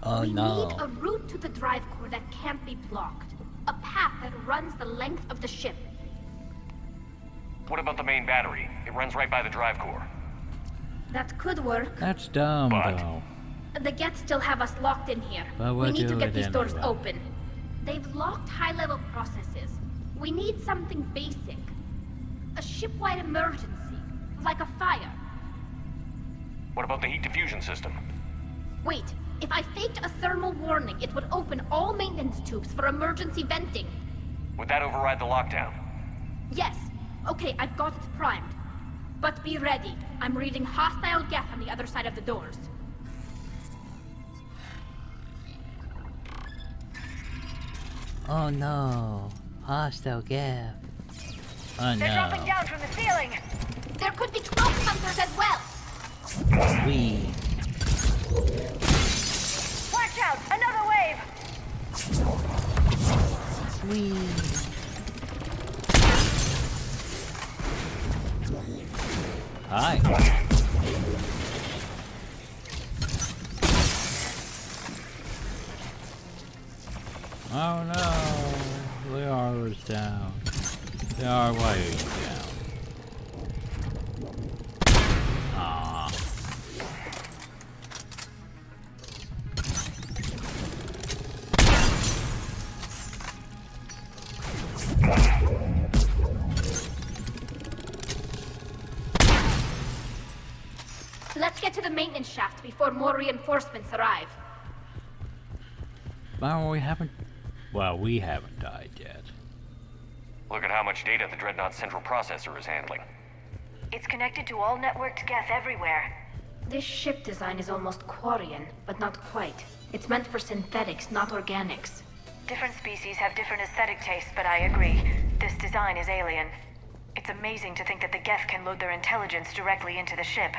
Oh We no. need a route to the drive core that can't be blocked. A path that runs the length of the ship. What about the main battery? It runs right by the drive core. That could work. That's dumb, though. The Geth still have us locked in here. But We we'll need to do get it these doors anyway. open. They've locked high-level processes. We need something basic. A ship-wide emergency, like a fire. What about the heat diffusion system? Wait, if I faked a thermal warning, it would open all maintenance tubes for emergency venting. Would that override the lockdown? Yes. Okay, I've got it primed. But be ready. I'm reading hostile Geth on the other side of the doors. Oh no. Hostile gap. Oh They're dropping no. down from the ceiling. There could be cloak hunters as well. We. Watch out! Another wave! Hi. Oh no. The R was down. The R way down. Aww. Let's get to the maintenance shaft before more reinforcements arrive. Well, we haven't died yet. Look at how much data the Dreadnought's central processor is handling. It's connected to all networked geth everywhere. This ship design is almost Quarian, but not quite. It's meant for synthetics, not organics. Different species have different aesthetic tastes, but I agree. This design is alien. It's amazing to think that the geth can load their intelligence directly into the ship.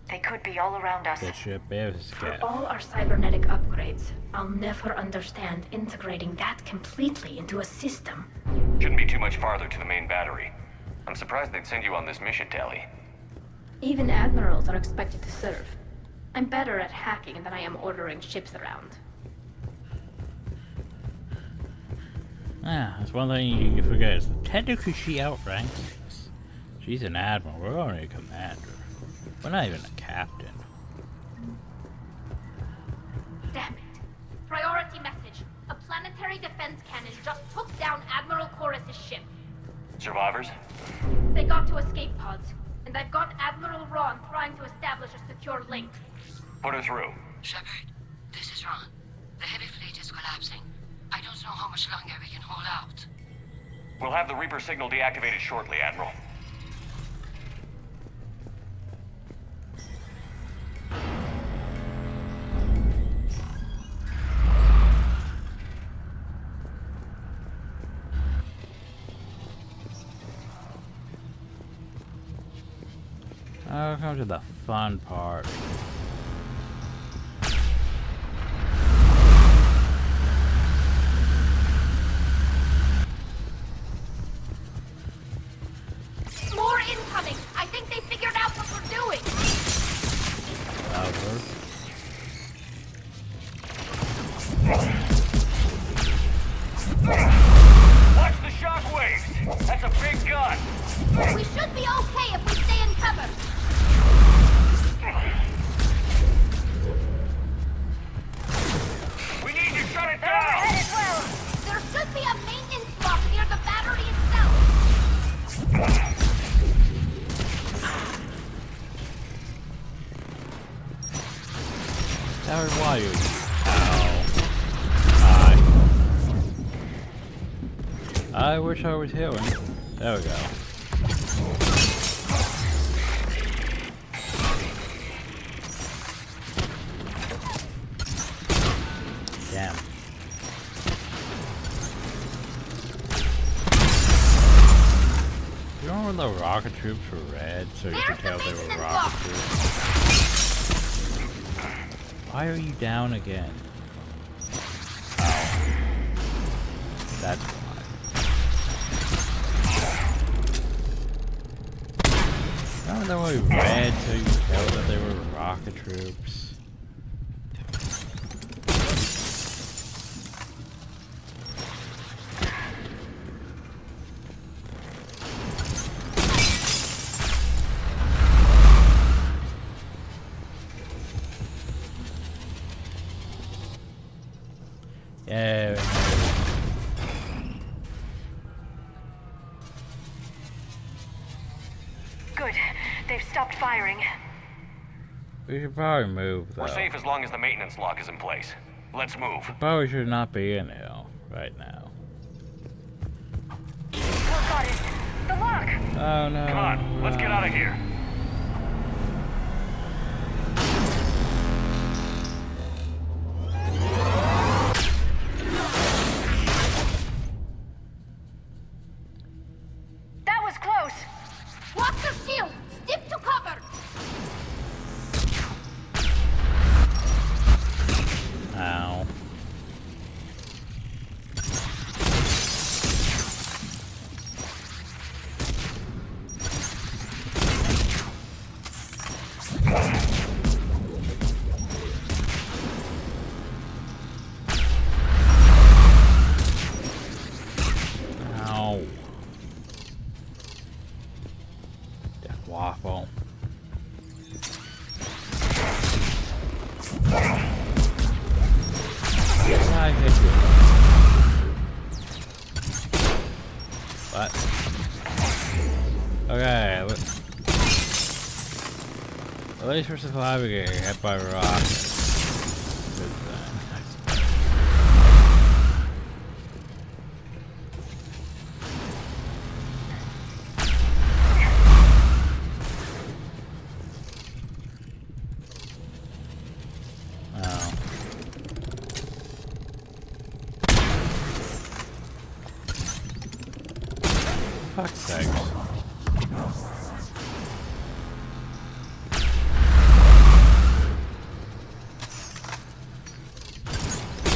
They could be all around us. The ship is For cat. all our cybernetic upgrades, I'll never understand integrating that completely into a system. Shouldn't be too much farther to the main battery. I'm surprised they'd send you on this mission, Tally. Even admirals are expected to serve. I'm better at hacking than I am ordering ships around. Ah, that's one thing you forget is technically she outranks us. She's an admiral, we're only a commander. We're not even a captain. Damn it. Priority message. A planetary defense cannon just took down Admiral Chorus's ship. Survivors? They got to escape pods, and I've got Admiral Ron trying to establish a secure link. Put her through. Shepard, this is Ron. The heavy fleet is collapsing. I don't know how much longer we can hold out. We'll have the Reaper signal deactivated shortly, Admiral. Now come to the fun part. More incoming! I think they figured out what we're doing! Watch the shockwaves! That's a big gun! We should be okay if we stay in cover! We need to shut it They're down! overhead as well! There should be a maintenance block near the battery itself! That why you. Ow. Hi. I wish I was healing. There we go. rocket troops were red, so you could tell they were rocket troops. Why are you down again? Oh. That's why. No, they were red, so you could tell that they were rocket troops. Yeah. Good. They've stopped firing. We should probably move, though. We're safe as long as the maintenance lock is in place. Let's move. Probably should not be in here right now. Work on it. The lock! Oh no. Come on, let's get out of here. That was close! Watch your shield! Stick to cover! Ow. Ow. That waffle. I hit you. What? Okay, at least we're surviving getting hit by rocks. Good thing. Oh. Fuck's sakes.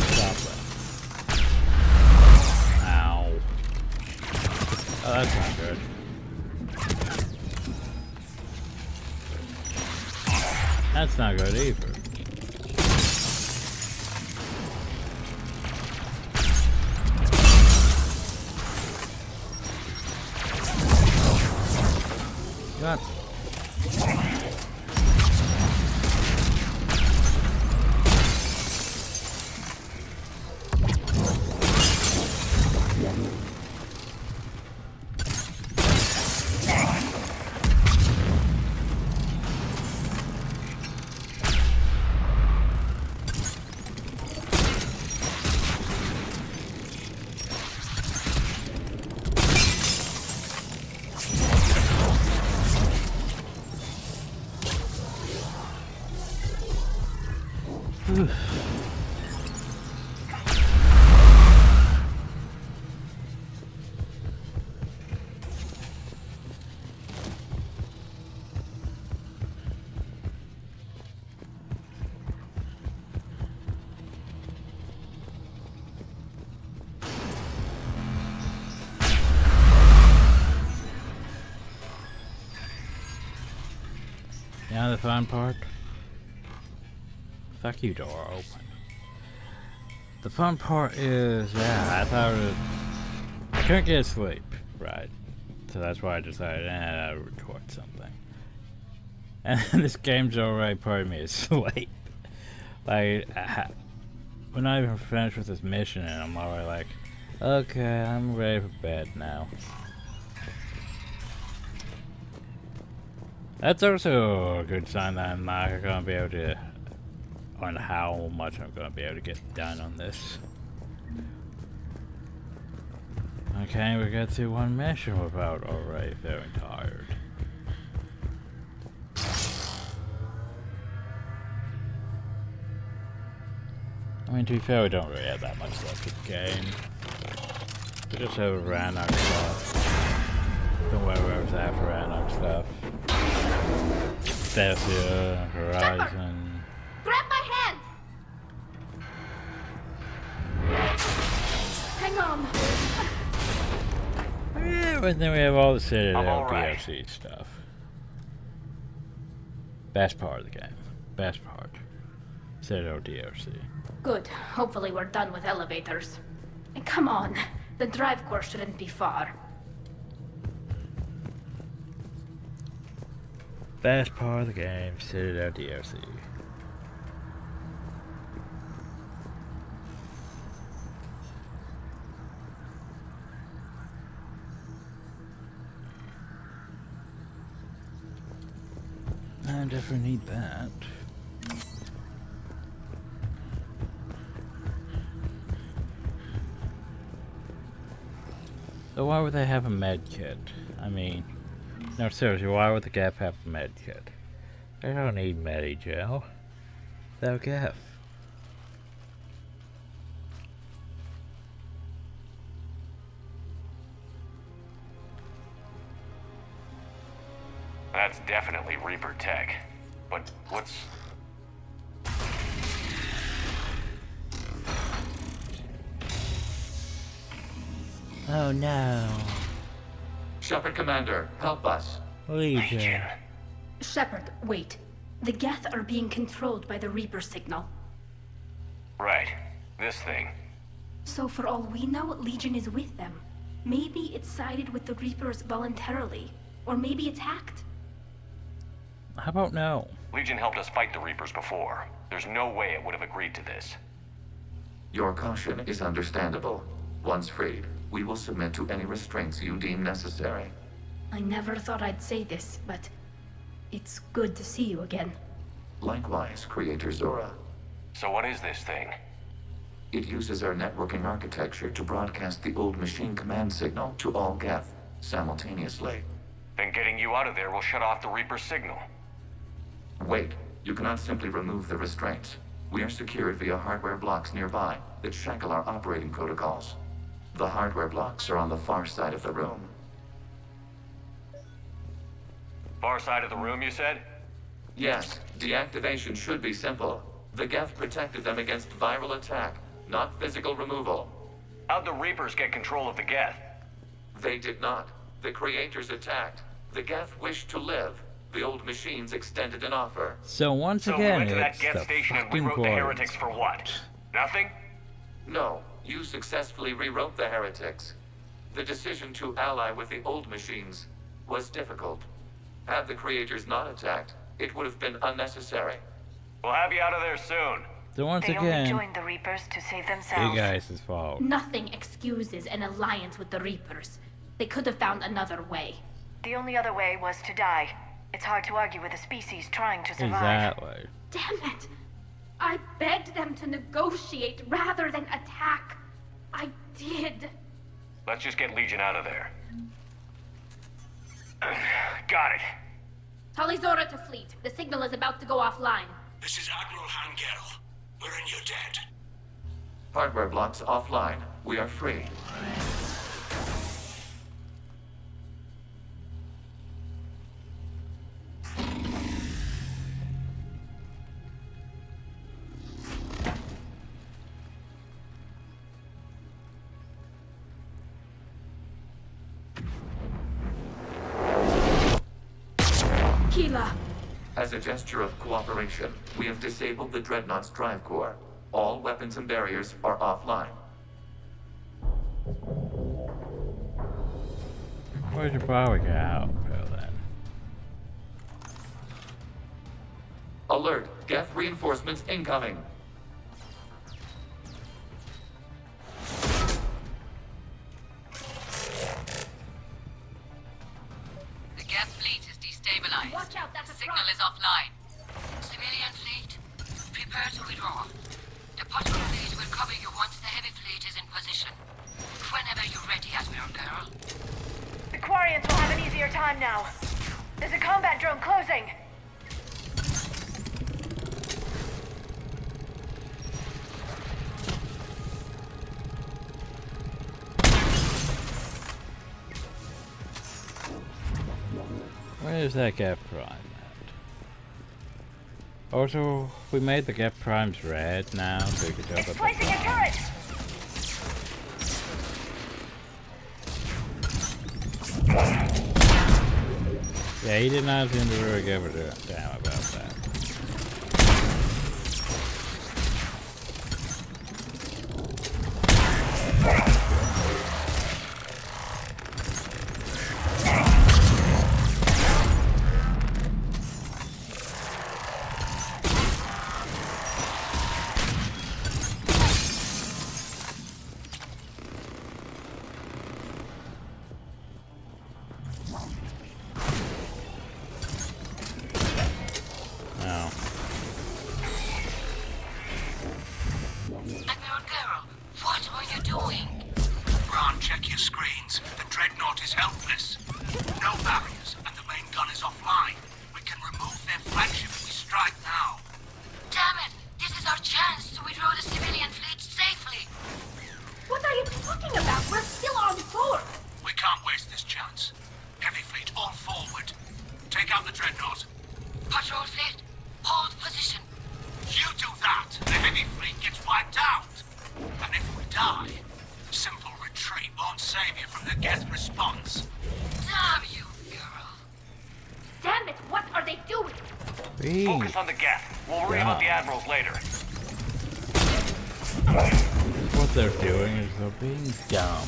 Stop that. Ow. Oh, that's not good. That's not good either. What? Now the fun part. Fuck you, door open. The fun part is, yeah, I thought it was, I couldn't get sleep, right? So that's why I decided, I'll record something. And this game's already putting me asleep. Like, we're not even finished with this mission, and I'm already like, okay, I'm ready for bed now. That's also a good sign that I'm not gonna be able to, on how much I'm gonna be able to get done on this. Okay, we got through one mission without already feeling tired. I mean, to be fair, we don't really have that much left of the game. We just overran our stuff. Don't worry about that for random stuff. Celsius, Horizon. Grab my hand! Hang on. Yeah, but then we have all the Citadel alright. DLC stuff. Best part of the game. Best part. Citadel DLC. Good. Hopefully we're done with elevators. And come on. The drive core shouldn't be far. Best part of the game, Citadel DLC. I definitely need that. So why would they have a med kit? I mean, no, seriously, why would the Geth have a med kit? They don't need Medi-Gel. They're Geth. That's definitely Reaper tech. But what's... Oh no. Shepard Commander, help us. Legion. Shepard, wait. The Geth are being controlled by the Reaper signal. Right. This thing. So for all we know, Legion is with them. Maybe it sided with the Reapers voluntarily. Or maybe it's hacked. How about no? Legion helped us fight the Reapers before. There's no way it would have agreed to this. Your caution is understandable. Once freed, we will submit to any restraints you deem necessary. I never thought I'd say this, but it's good to see you again. Likewise, Creator Zora. So what is this thing? It uses our networking architecture to broadcast the old machine command signal to all Geth simultaneously. Then getting you out of there will shut off the Reaper signal. Wait, you cannot simply remove the restraints. We are secured via hardware blocks nearby that shackle our operating protocols. The hardware blocks are on the far side of the room. Far side of the room, you said? Yes, deactivation should be simple. The Geth protected them against viral attack, not physical removal. How'd the Reapers get control of the Geth? They did not. The creators attacked. The Geth wished to live. The old machines extended an offer. So once So again, we went to that it's Geth the station and fucking rewrote the Quarters. heretics for what? Nothing? No, you successfully rewrote the heretics. The decision to ally with the old machines was difficult. Had the creators not attacked, it would have been unnecessary. We'll have you out of there soon. So once They only again, joined the Reapers to save you themselves. guys' fault. Nothing excuses an alliance with the Reapers. They could have found another way. The only other way was to die. It's hard to argue with a species trying to survive. Exactly. Damn it! I begged them to negotiate rather than attack. I did. Let's just get Legion out of there. Got it. Talizora to fleet. The signal is about to go offline. This is Admiral Hangel. We're in your debt. Hardware blocks offline. We are free. Keela. As a gesture of cooperation, we have disabled the Dreadnought's drive core. All weapons and barriers are offline. Where's your power get out, then? Alert! Geth reinforcements incoming! The Geth fleet is destabilized. Watch out, that's a Signal truck. is offline. Civilian fleet, prepare to withdraw. The patrol fleet will cover you once the heavy fleet is in position. Whenever you're ready, Admiral Girl. The Quarians will have an easier time now. There's a combat drone closing. Where's that Geth Prime at? Also, we made the Geth Primes red now, so we can jump up. Placing a turret! Yeah, he did not seem to really give a damn about that. Focus on the Geth. We'll worry about the admirals later. What they're doing is they're being dumb.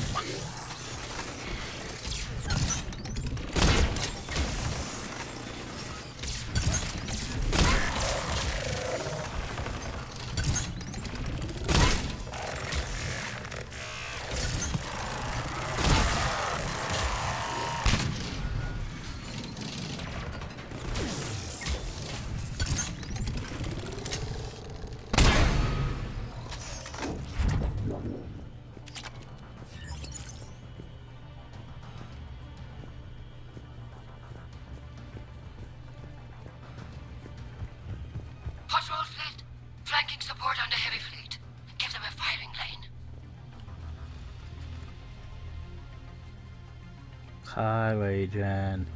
Highway, Jen.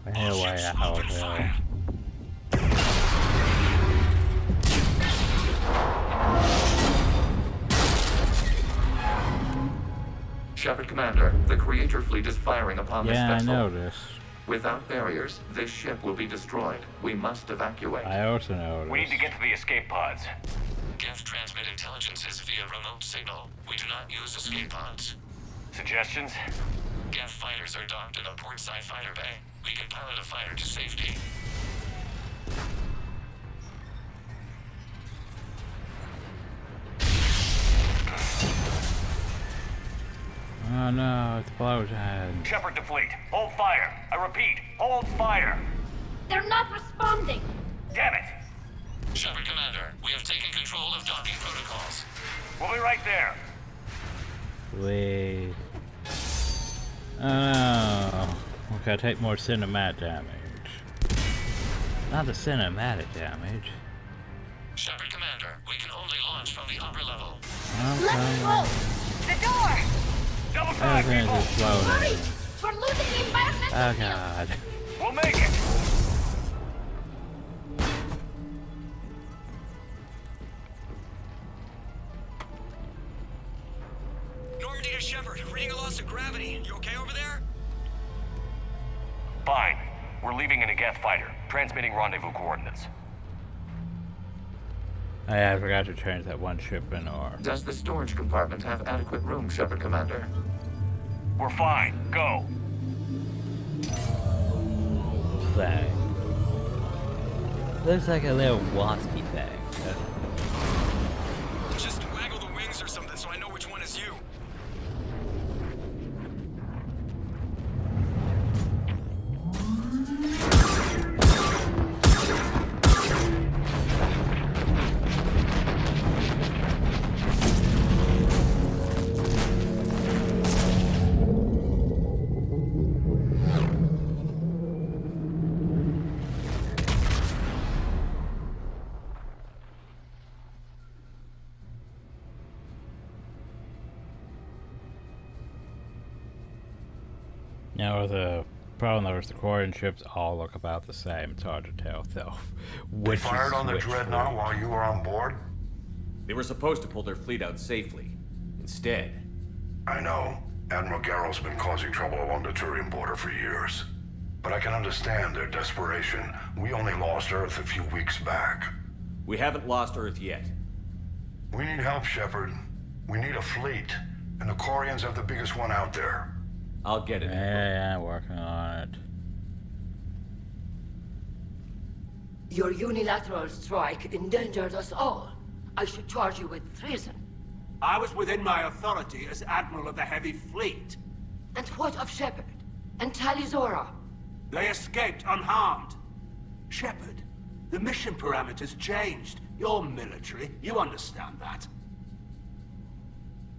Highway out there. Shepard Commander, the Creator fleet is firing upon this vessel. Yeah, I know this. Without barriers, this ship will be destroyed. We must evacuate. I also know this. We need to get to the escape pods. Geth transmit intelligences via remote signal. We do not use escape pods. Suggestions? Geth fighters are docked in a portside fighter bay. We can pilot a fighter to safety. Oh no, it's Blowjob. Shepard to fleet. Hold fire. I repeat, hold fire. They're not responding. Damn it. Shepard Commander, we have taken control of docking protocols. We'll be right there. Wait. Oh no. Okay, take more cinematic damage. Not the cinematic damage. Shepard Commander, we can only launch from the upper level. Let's go! The door! Double time, people! Hurry! We're losing the environmental Oh god. We'll make it! Normandy to Shepard, reading a loss of gravity. You okay over there? Fine. We're leaving in a Geth fighter, transmitting rendezvous coordinates. I forgot to change that one ship in or. Does the storage compartment have adequate room, Shepard Commander? We're fine. Go. Thing. Looks like a little waspy thing. Just waggle the wings or something so I know which one is you. Now the problem though is the Quarian ships all look about the same. It's hard to tell though. They fired on the Dreadnought while you were on board? They were supposed to pull their fleet out safely. Instead... I know. Admiral Garrow's been causing trouble along the Turian border for years. But I can understand their desperation. We only lost Earth a few weeks back. We haven't lost Earth yet. We need help, Shepard. We need a fleet. And the Quarians have the biggest one out there. I'll get it. Yeah, working on it. Your unilateral strike endangered us all. I should charge you with treason. I was within my authority as Admiral of the Heavy Fleet. And what of Shepard? And Talizora? They escaped unharmed. Shepard, the mission parameters changed. You're military. You understand that.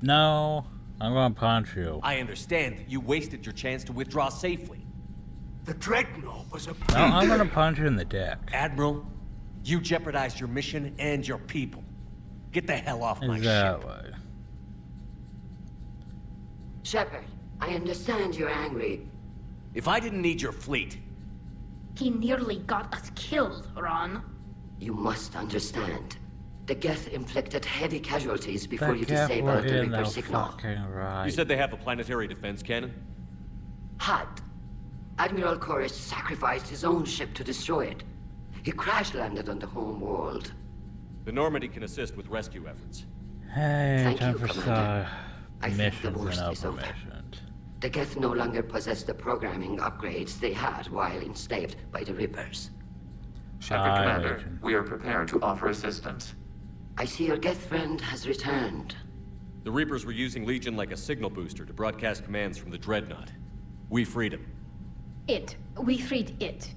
No, I'm gonna punch you. I understand that you wasted your chance to withdraw safely. The Dreadnought was a... No, I'm gonna punch you in the dick. Admiral, you jeopardized your mission and your people. Get the hell off my ship. Shepard, I understand you're angry. If I didn't need your fleet... He nearly got us killed, Ron. You must understand. The Geth inflicted heavy casualties before you Geth disabled the were in Reaper the signal. fucking right. You said they have a planetary defense cannon? Had. Admiral Chorus sacrificed his own ship to destroy it. He crash-landed on the home world. The Normandy can assist with rescue efforts. Hey, Thank time you, for Commander. I think the missions worst and is over. missions. The Geth no longer possess the programming upgrades they had while enslaved by the Reapers. Shepard, Commander, we are prepared to offer assistance. I see your Geth friend has returned. The Reapers were using Legion like a signal booster to broadcast commands from the Dreadnought. We freed him. We freed it.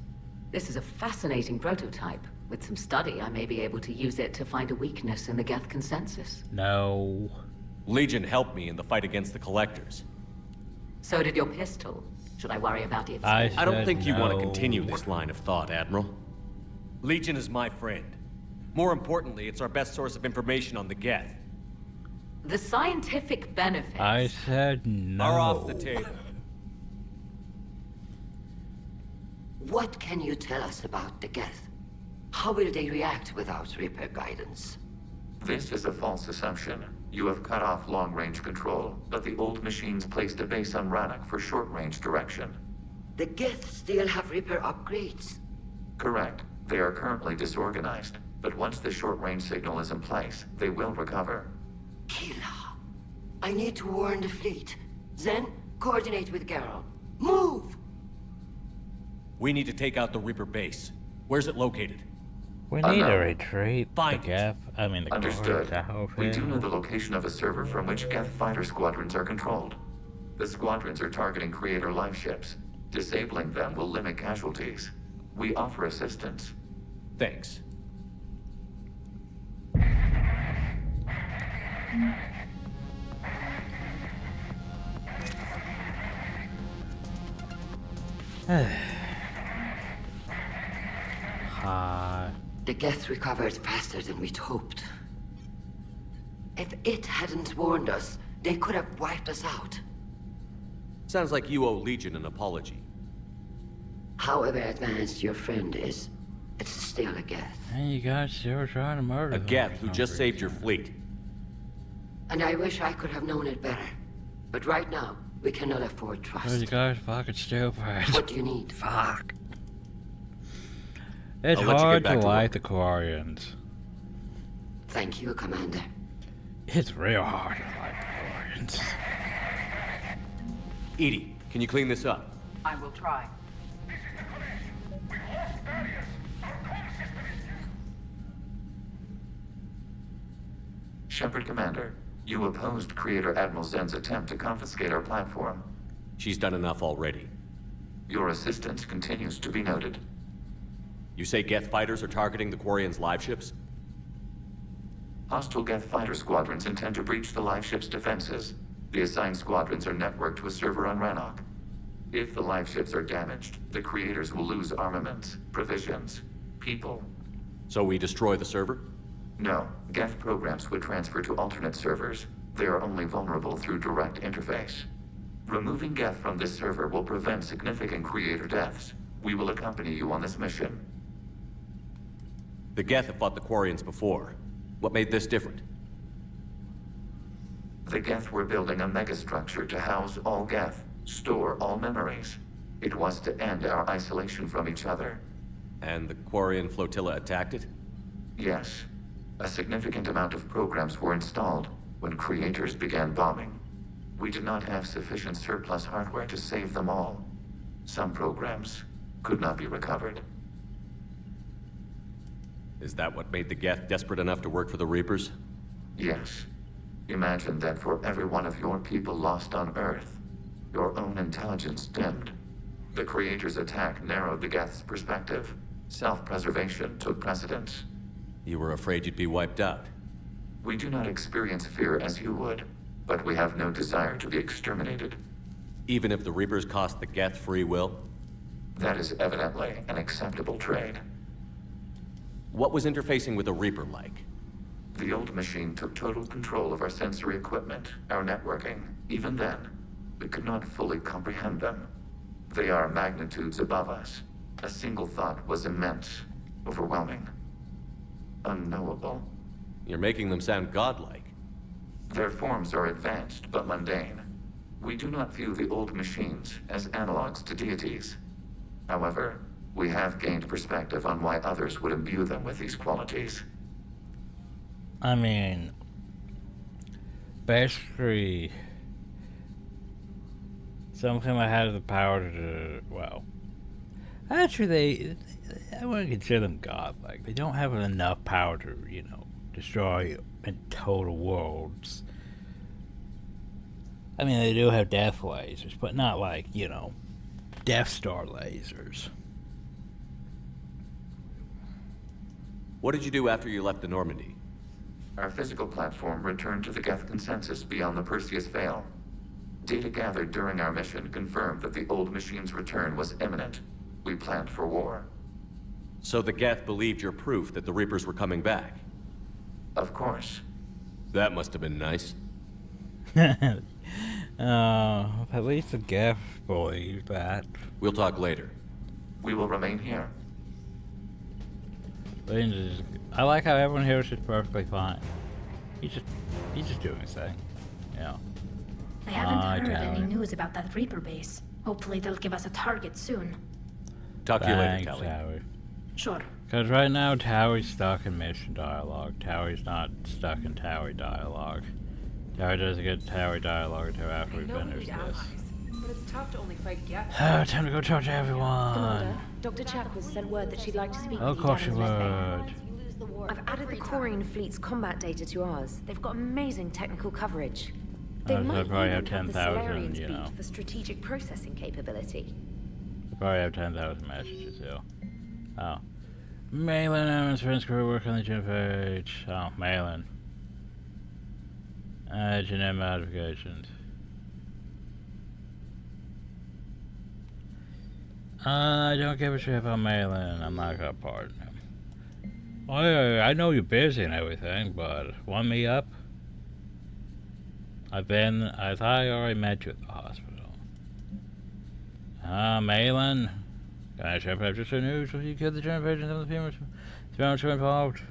This is a fascinating prototype. With some study, I may be able to use it to find a weakness in the Geth consensus. No. Legion helped me in the fight against the Collectors. So did your pistol. Should I worry about its... I don't think you want to continue this line of thought, Admiral. Legion is my friend. More importantly, it's our best source of information on the Geth. The scientific benefits... I said no. Are off the table. What can you tell us about the Geth? How will they react without Reaper guidance? This is a false assumption. You have cut off long-range control, but the old machines placed a base on Rannoch for short-range direction. The Geth still have Reaper upgrades? Correct. They are currently disorganized, but once the short-range signal is in place, they will recover. Kila, I need to warn the fleet. Then, coordinate with Garrow. Move! We need to take out the Reaper base. Where's it located? We need to retreat. Find the Geth. I mean, the Understood. Geth. We do know the location of a server from which Geth fighter squadrons are controlled. The squadrons are targeting Creator life ships. Disabling them will limit casualties. We offer assistance. Thanks. The Geth recovered faster than we'd hoped. If it hadn't warned us, they could have wiped us out. Sounds like you owe Legion an apology. However advanced your friend is, it's still a Geth. And you guys still trying to murder A them Geth for who some just reason. saved your fleet. And I wish I could have known it better. But right now, we cannot afford trust. Those guys fucking stupid. What do you need? Fuck. It's I'll let you hard get to back to like the Quarians. Thank you, Commander. It's real hard to like the Quarians. Edie, can you clean this up? I will try. Shepard, Commander, you opposed Creator Admiral Zen's attempt to confiscate our platform. She's done enough already. Your assistance continues to be noted. You say Geth fighters are targeting the Quarians' live ships? Hostile Geth fighter squadrons intend to breach the live ship's defenses. The assigned squadrons are networked to a server on Rannoch. If the live ships are damaged, the Creators will lose armaments, provisions, people. So we destroy the server? No, Geth programs would transfer to alternate servers. They are only vulnerable through direct interface. Removing Geth from this server will prevent significant creator deaths. We will accompany you on this mission. The Geth have fought the Quarians before. What made this different? The Geth were building a megastructure to house all Geth, store all memories. It was to end our isolation from each other. And the Quarian flotilla attacked it? Yes. A significant amount of programs were installed when creators began bombing. We did not have sufficient surplus hardware to save them all. Some programs could not be recovered. Is that what made the Geth desperate enough to work for the Reapers? Yes. Imagine that for every one of your people lost on Earth, your own intelligence dimmed. The Creator's attack narrowed the Geth's perspective. Self-preservation took precedence. You were afraid you'd be wiped out. We do not experience fear as you would, but we have no desire to be exterminated. Even if the Reapers cost the Geth free will? That is evidently an acceptable trade. What was interfacing with a Reaper like? The old machine took total control of our sensory equipment, our networking. Even then, we could not fully comprehend them. They are magnitudes above us. A single thought was immense, overwhelming, unknowable. You're making them sound godlike. Their forms are advanced but mundane. We do not view the old machines as analogs to deities. However, we have gained perspective on why others would imbue them with these qualities. I mean, basically, some of them had the power to, well, actually I wouldn't consider them godlike. They don't have enough power to, you know, destroy total worlds. I mean, they do have death lasers, but not like, you know, Death Star lasers. What did you do after you left the Normandy? Our physical platform returned to the Geth consensus beyond the Perseus Veil. Data gathered during our mission confirmed that the old machine's return was imminent. We planned for war. So the Geth believed your proof that the Reapers were coming back? Of course. That must have been nice. At least the Geth believed that. We'll talk later. We will remain here. I like how everyone here is just perfectly fine. He's just doing his thing. Yeah. I haven't heard any news about that Reaper base. Hopefully they'll give us a target soon. Talk to you later, Tally. Towie. Sure. Because right now, Towie's stuck in mission dialogue. Towie's not stuck in Towie dialogue. Towie doesn't get Towie dialogue until after we finish this. But it's tough to only fight Geth. Time to go talk to everyone. Commander, Dr. Chakwas sent word that she'd like to speak Of with you course down she in would. I've added the Quarian fleet's combat data to ours. They've got amazing technical coverage. They I'd might probably have even have the 10,000, Solarian you know. speed for strategic processing capability. I probably have 10,000 messages too. Oh. Malin and friends crew work on the gym page. Oh, Malin. Genetic modifications. I don't give a shit about Malin. I'm not gonna pardon him. I know you're busy and everything, but want me up? I thought I already met you at the hospital. Malin. Can I share perhaps just the news? Will you kill the generation of the females? Experiments were involved.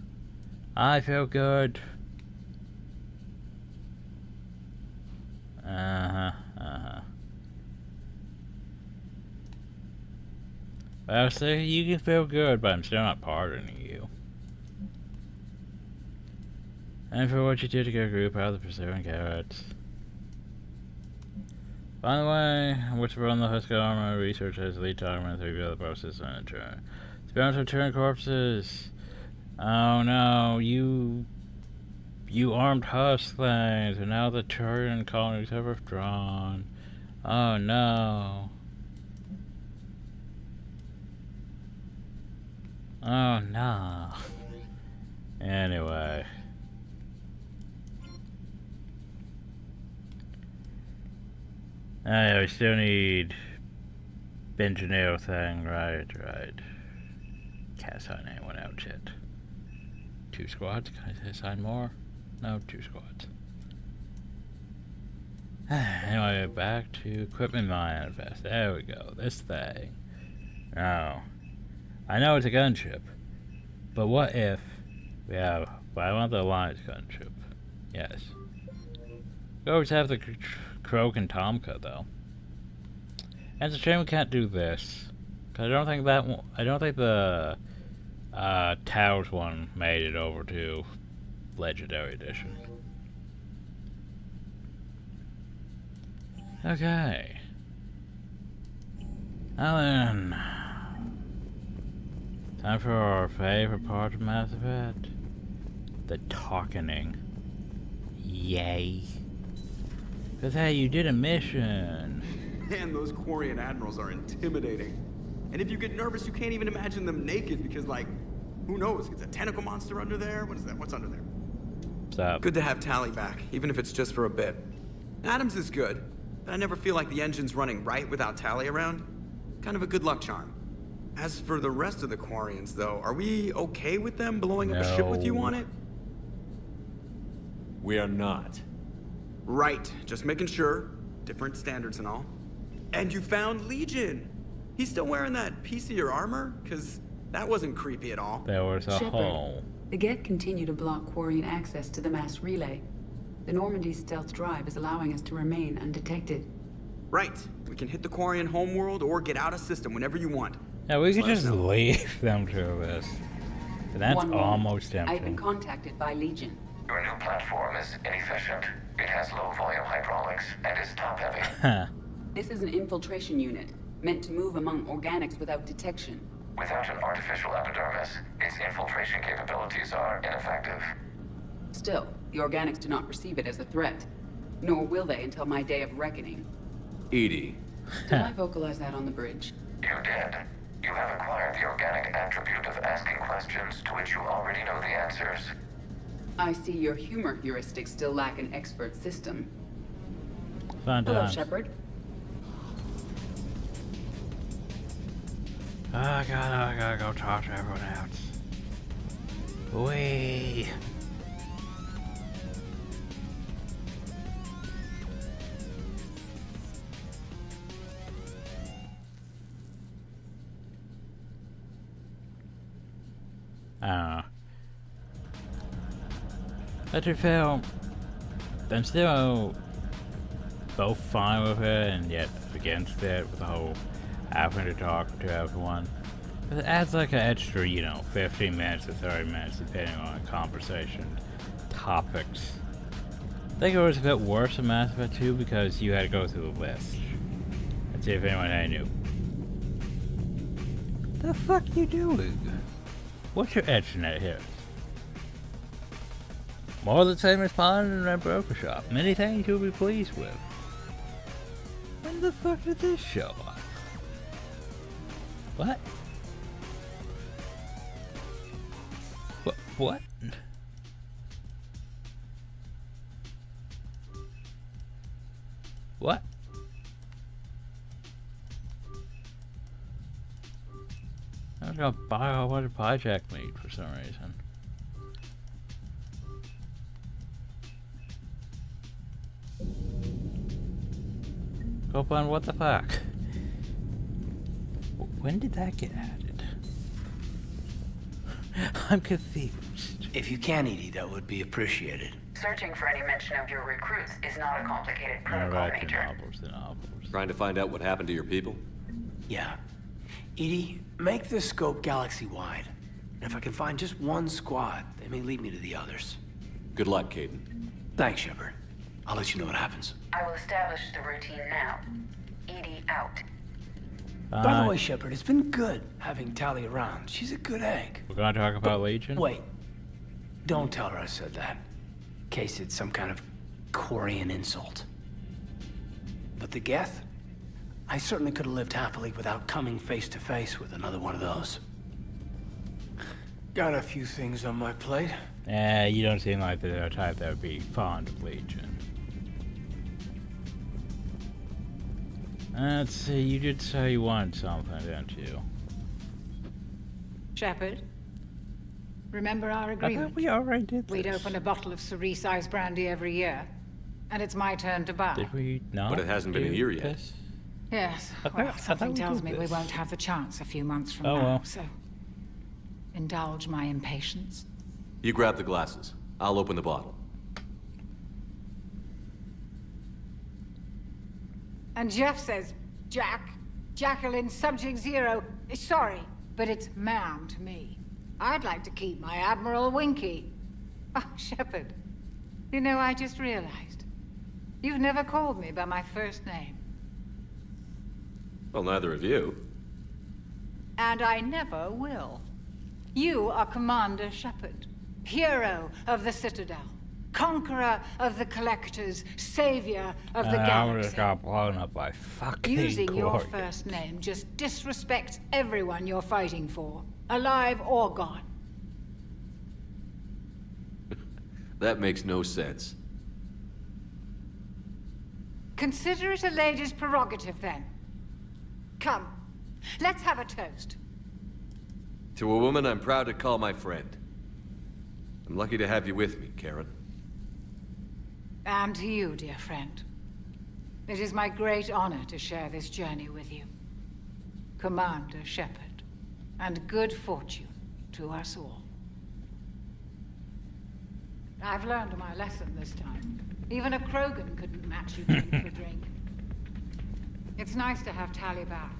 I feel good. Well, see, you can feel good, but I'm still not pardoning you. And for what you did to get a group out of the pursuing carrots. By the way, which run the Husker armor research has lead document to reveal the process and return. Experiments return corpses. Oh no, you armed Husklings, and now the Turian colonies have withdrawn. Oh no. Oh no. Anyway. We still need engineer thing, right. Can't assign anyone out yet. 2 squads, can I assign more? No, 2 squads. Anyway, back to equipment manifest. There we go. This thing. Now, I know it's a gunship, but what if we have? But I want the Alliance gunship. Yes. We always have the Croak and Tomka though. And it's a shame we can't do this. Cause I don't think that one, I don't think the Towers one made it over to Legendary Edition. Okay. Now then, time for our favorite part of Mass Effect. The talking. Yay. Cause hey, you did a mission. Man, those Quarian admirals are intimidating. And if you get nervous, you can't even imagine them naked because, like, who knows? It's a tentacle monster under there? What is that? What's under there? What's up? Good to have Tali back, even if it's just for a bit. Adams is good, but I never feel like the engine's running right without Tali around. Kind of a good luck charm. As for the rest of the Quarians, though, are we okay with them blowing up a ship with you on it? We are not. Right, just making sure. Different standards and all. And you found Legion! He's still wearing that piece of your armor? Because that wasn't creepy at all. There was a Shepard, hole. the Geth continue to block Quarian access to the mass relay. The Normandy stealth drive is allowing us to remain undetected. Right. We can hit the Quarian homeworld or get out of system whenever you want. Yeah, we could just leave them to this. But that's One moment. almost I've been tempting. contacted by Legion. Your new platform is inefficient. It has low volume hydraulics and is top heavy. This is an infiltration unit, meant to move among organics without detection. Without an artificial epidermis, its infiltration capabilities are ineffective. Still, the organics do not perceive it as a threat. Nor will they until my day of reckoning. Edie. Did I vocalize that on the bridge? You did. You have acquired the organic attribute of asking questions to which you already know the answers. I see your humor heuristics still lack an expert system. Fun Hello, times. Shepard. I gotta go talk to everyone else. Wee. But to feel, I'm still both fine with it and yet against it with the whole having to talk to everyone. But it adds like an extra, 15 minutes to 30 minutes depending on the conversation topics. I think it was a bit worse in Mass Effect 2 because you had to go through the list and see if anyone I knew. The fuck you doing? What's your internet here? More of the same as Pond and Red Broker Shop. Many things you'll be pleased with. When the fuck did this show up? What? What? What? I was gonna buy a whole bunch of pie jack meat for some reason. Open, what the fuck? When did that get added? I'm confused. If you can, Edie, that would be appreciated. Searching for any mention of your recruits is not a complicated protocol, Major. Trying to find out what happened to your people? Yeah. Edie, make this scope galaxy-wide. And if I can find just one squad, they may lead me to the others. Good luck, Caden. Thanks, Shepard. I'll let you know what happens. I will establish the routine now. Edie out. By the way, Shepard, it's been good having Tali around. She's a good egg. We're gonna talk about Legion? Wait. Don't tell her I said that. In case it's some kind of Quarian insult. But the Geth? I certainly could have lived happily without coming face to face with another one of those. Got a few things on my plate. You don't seem like the type that would be fond of Legion. Let's see, you did say you wanted something, didn't you? Shepard, remember our I agreement? thought we already did this. We'd open a bottle of Cerise Ice brandy every year. And it's my turn to buy. Did we not? But it hasn't been a year yet. This? Yes. I thought Well, something we tells did me we this. won't have the chance a few months from Oh, now, well. so indulge my impatience. You grab the glasses. I'll open the bottle. And Jeff says, Jacqueline, Subject Zero. Sorry, but it's ma'am to me. I'd like to keep my Admiral Winky. Oh, Shepard. You know, I just realized. You've never called me by my first name. Well, neither of you. And I never will. You are Commander Shepard, hero of the Citadel, conqueror of the Collectors, savior of the I galaxy. just got blown up by fucking Using your Corey. first name just disrespects everyone you're fighting for, alive or gone. That makes no sense. Consider it a lady's prerogative, then. Come, let's have a toast. To a woman I'm proud to call my friend. I'm lucky to have you with me, Karen. And to you, dear friend. It is my great honor to share this journey with you. Commander Shepard. And good fortune to us all. I've learned my lesson this time. Even a Krogan couldn't match you drink for drink. It's nice to have Tali back.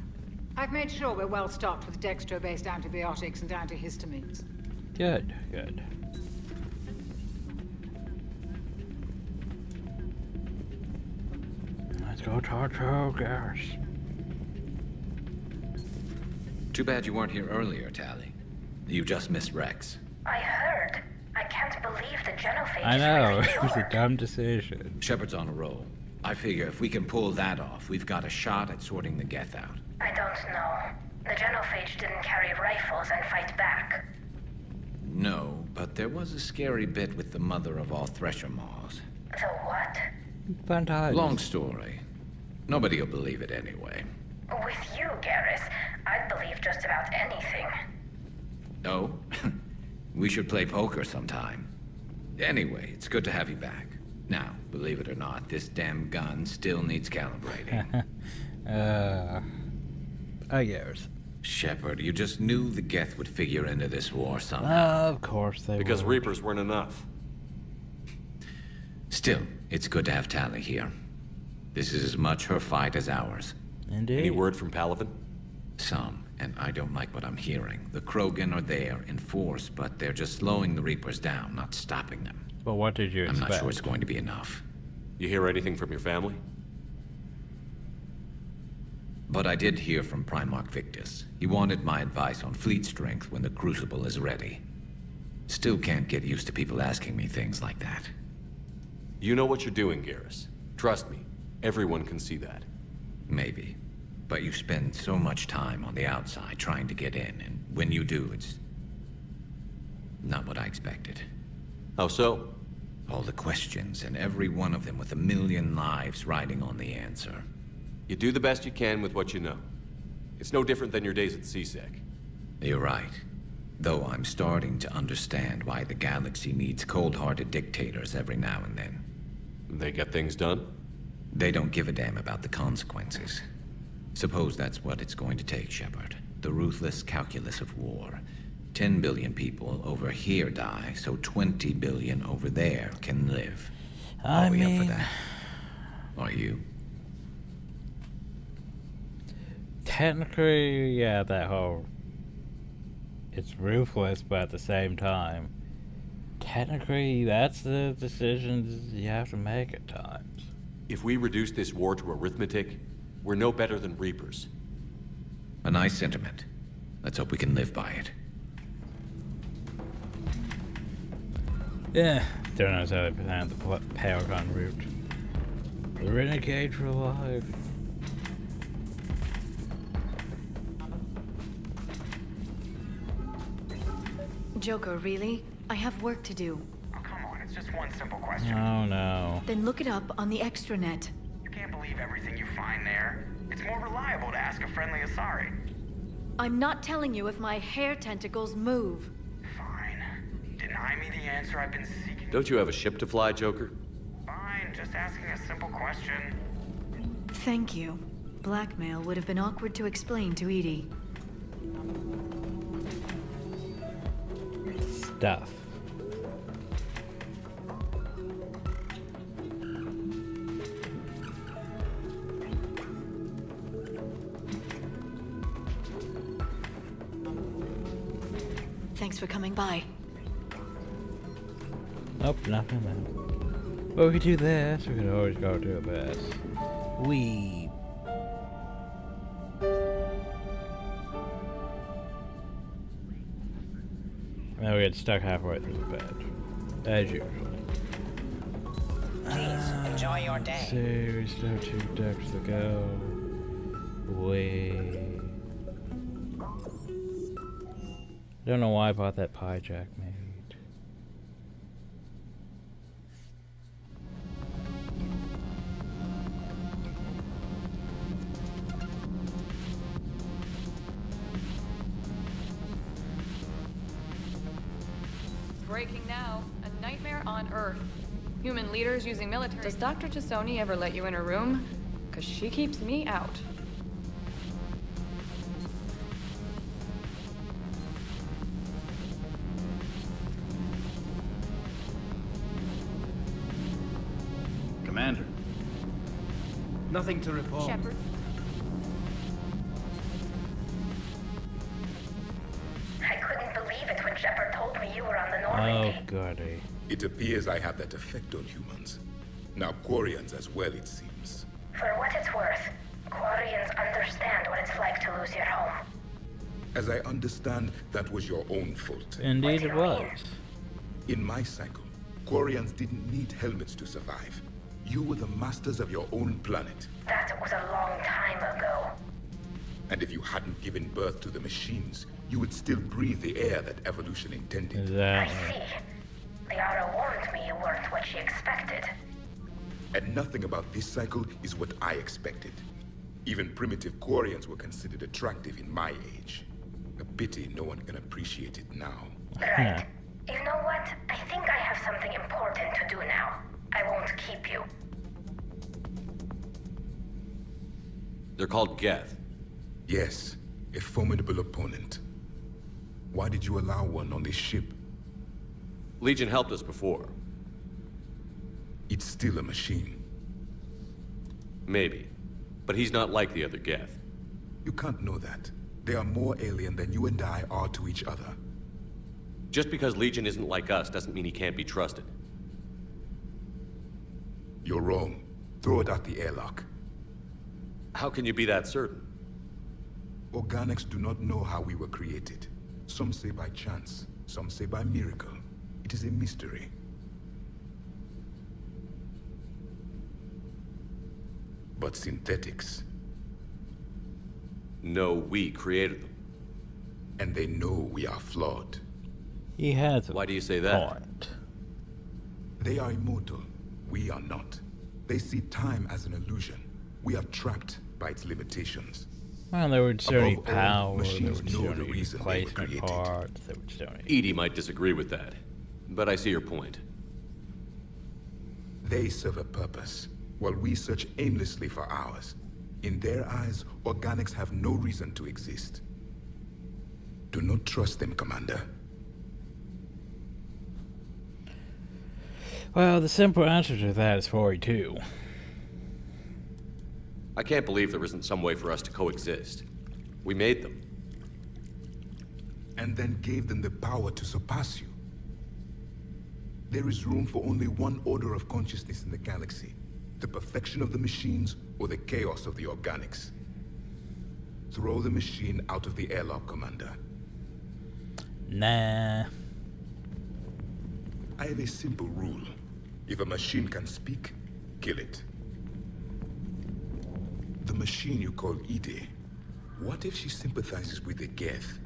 I've made sure we're well stocked with dextro-based antibiotics and antihistamines. Good, good. Let's go Tartagas. Too bad you weren't here earlier, Tali. You just missed Rex. I heard. I can't believe the genophage I know, really it was a cured. dumb decision. Shepard's on a roll. I figure if we can pull that off, we've got a shot at sorting the Geth out. I don't know. The genophage didn't carry rifles and fight back. No, but there was a scary bit with the mother of all Thresher Maws. The what? Fun times. Long story. Nobody'll believe it anyway. With you, Garrus, I'd believe just about anything. Oh? We should play poker sometime. Anyway, it's good to have you back. Now, believe it or not, this damn gun still needs calibrating. I guess. Shepard, you just knew the Geth would figure into this war somehow. Of course they Because would. Reapers weren't enough. Still, it's good to have Tali here. This is as much her fight as ours. Indeed. Any word from Paladin? Some, and I don't like what I'm hearing. The Krogan are there in force, but they're just slowing the Reapers down, not stopping them. But what did you I'm expect? not sure it's going to be enough. You hear anything from your family? But I did hear from Primarch Victus. He wanted my advice on fleet strength when the Crucible is ready. Still can't get used to people asking me things like that. You know what you're doing, Garrus. Trust me, everyone can see that. Maybe. But you spend so much time on the outside trying to get in, and when you do, it's not what I expected. How so? All the questions, and every one of them with a million lives riding on the answer. You do the best you can with what you know. It's no different than your days at CSEC. You're right. Though I'm starting to understand why the galaxy needs cold-hearted dictators every now and then. They get things done? They don't give a damn about the consequences. Suppose that's what it's going to take, Shepard. The ruthless calculus of war. 10 billion people over here die, so 20 billion over there can live. Are we up for that? Are you? Technically, yeah, that whole... It's ruthless, but at the same time... Technically, that's the decisions you have to make at times. If we reduce this war to arithmetic, we're no better than Reapers. A nice sentiment. Let's hope we can live by it. Yeah, don't know how they plan the Paragon route. The Renegade for life. Joker, really? I have work to do. Oh, come on, it's just one simple question. Oh no. Then look it up on the extranet. You can't believe everything you find there. It's more reliable to ask a friendly Asari. I'm not telling you if my hair tentacles move. Fine. Deny me the answer I've been seeking. Don't you have a ship to fly, Joker? Fine. just asking a simple question. Thank you. Blackmail would have been awkward to explain to Edie. Stuff. Thanks for coming by. Nope, nothing. Well, we could do this. We could always go do this. We. Now we get stuck halfway through the bed, as usual. Please enjoy your day. See, we still have 2 decks to go. I don't know why I bought that pie Jack made. Breaking now. A nightmare on Earth. Human leaders using military. Does Dr. Tassoni ever let you in her room? Because she keeps me out. Commander. Nothing to report. Shepard. I couldn't believe it when Shepard told me you were on the Normandy. Oh, goody. It appears I have that effect on humans. Now Quarians as well, it seems. For what it's worth, Quarians understand what it's like to lose your home. As I understand, that was your own fault. Indeed it was. In my cycle, Quarians didn't need helmets to survive. You were the masters of your own planet. That was a long time ago. And if you hadn't given birth to the machines, you would still breathe the air that evolution intended. Exactly. I see. Liara warned me you weren't what she expected. And nothing about this cycle is what I expected. Even primitive Quarians were considered attractive in my age. A pity no one can appreciate it now. Right. You know what? I think I have something important to do now. I won't keep you. They're called Geth. Yes, a formidable opponent. Why did you allow one on this ship? Legion helped us before. It's still a machine. Maybe. But he's not like the other Geth. You can't know that. They are more alien than you and I are to each other. Just because Legion isn't like us doesn't mean he can't be trusted. You're wrong. Throw it out the airlock. How can you be that certain? Organics do not know how we were created. Some say by chance, some say by miracle. It is a mystery. But synthetics... No, we created them. And they know we are flawed. He has a Why do you say that? point. They are immortal. We are not. They see time as an illusion. We are trapped by its limitations. Well, there would still need Above all, power, there machines would still know the need reason they were replacement created. parts, there would still need... Edie might disagree with that, but I see your point. They serve a purpose, while we search aimlessly for ours. In their eyes, organics have no reason to exist. Do not trust them, Commander. Well, the simple answer to that is 42. I can't believe there isn't some way for us to coexist. We made them. And then gave them the power to surpass you. There is room for only one order of consciousness in the galaxy. The perfection of the machines or the chaos of the organics. Throw the machine out of the airlock, Commander. Nah. I have a simple rule. If a machine can speak, kill it. The machine you call Edie, what if she sympathizes with the Geth?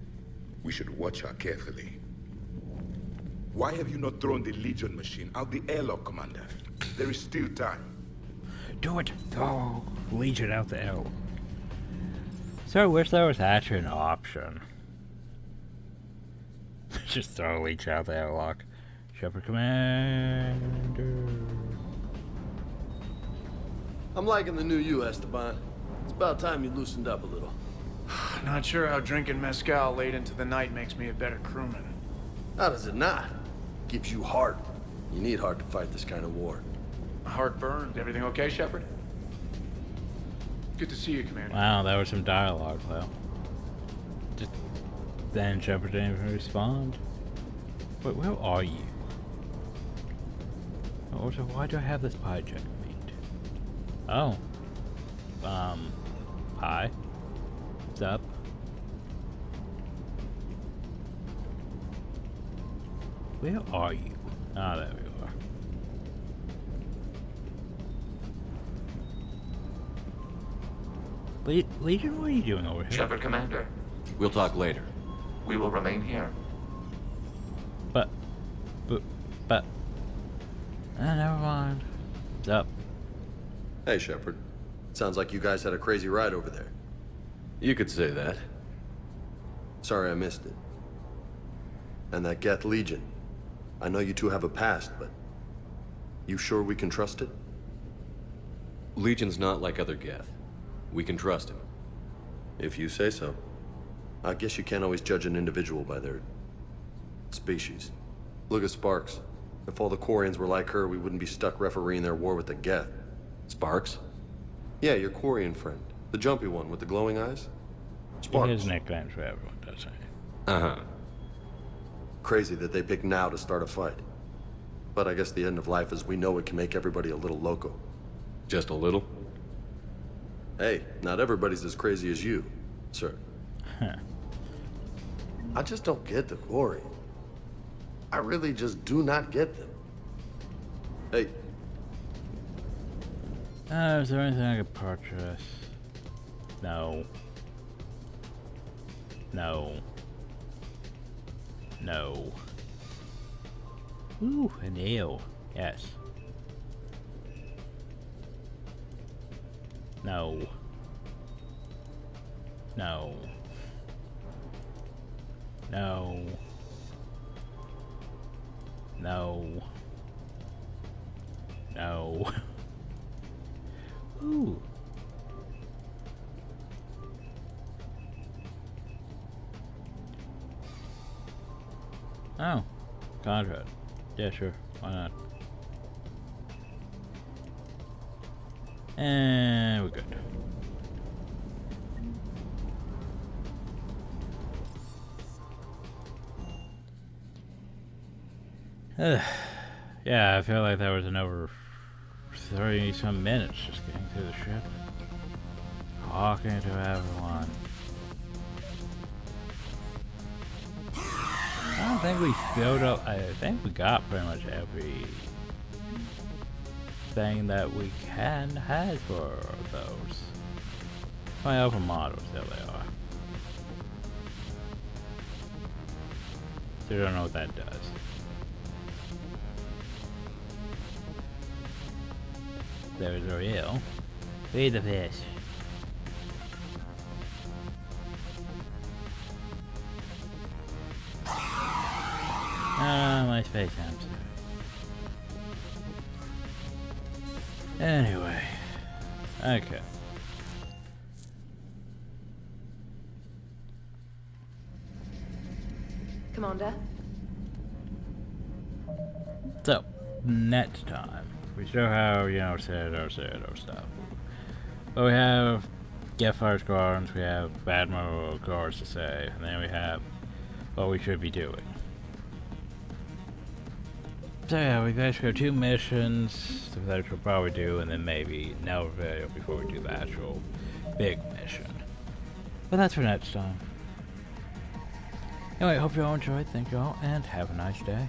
We should watch her carefully. Why have you not thrown the Legion machine out the airlock, Commander? There is still time. Do it! Throw Legion out the airlock. So I wish there was actually an option. Just throw Legion out the airlock. Shepard Commander. I'm liking the new you, Esteban. It's about time you loosened up a little. Not sure how drinking mezcal late into the night makes me a better crewman. How does it not? Gives you heart. You need heart to fight this kind of war. Heartburn. Everything okay, Shepard? Good to see you, Commander. Wow, that was some dialogue, though. Just then Shepard didn't even respond. Wait, where are you? Also, why do I have this pie check meat? Oh. Hi. What's up? Where are you? Ah, there we are. Legion, what are you doing over here? Shepard, Commander. We'll talk later. We will remain here. But... never mind. What's up? Hey, Shepard. Sounds like you guys had a crazy ride over there. You could say that. Sorry I missed it. And that Geth Legion. I know you two have a past, but... You sure we can trust it? Legion's not like other Geth. We can trust him. If you say so. I guess you can't always judge an individual by their... species. Look at Sparks. If all the Quarians were like her, we wouldn't be stuck refereeing their war with the Geth. Sparks? Yeah, your Quarian friend. The jumpy one with the glowing eyes. Sparks. His nicknames for everyone, doesn't he? Uh-huh. Crazy that they picked now to start a fight. But I guess the end of life as we know it can make everybody a little loco. Just a little? Hey, not everybody's as crazy as you, sir. I just don't get the Quarian. I really just do not get them. Hey. Is there anything I could purchase? No. No. No. Ooh, an ale. Yes. No. No. No. No. No. Ooh. Oh. Contract. Yeah, sure. Why not? And we're good. Yeah, I feel like that was another 30-some minutes just getting through the ship. Talking to everyone. I don't think we filled up. I think we got pretty much every thing that we can have for those. My open models, there they are. So I don't know what that does. There's a real. Feed the fish. My space hamster. Anyway. Okay. Commander? So, next time. We still have, you know, Citadel stuff. But we have Geth Fire Squadrons, we have Admiral Cores to say, and then we have what we should be doing. So yeah, we basically have 2 missions that we'll probably do, and then maybe another video before we do the actual big mission. But that's for next time. Anyway, hope you all enjoyed, thank you all, and have a nice day.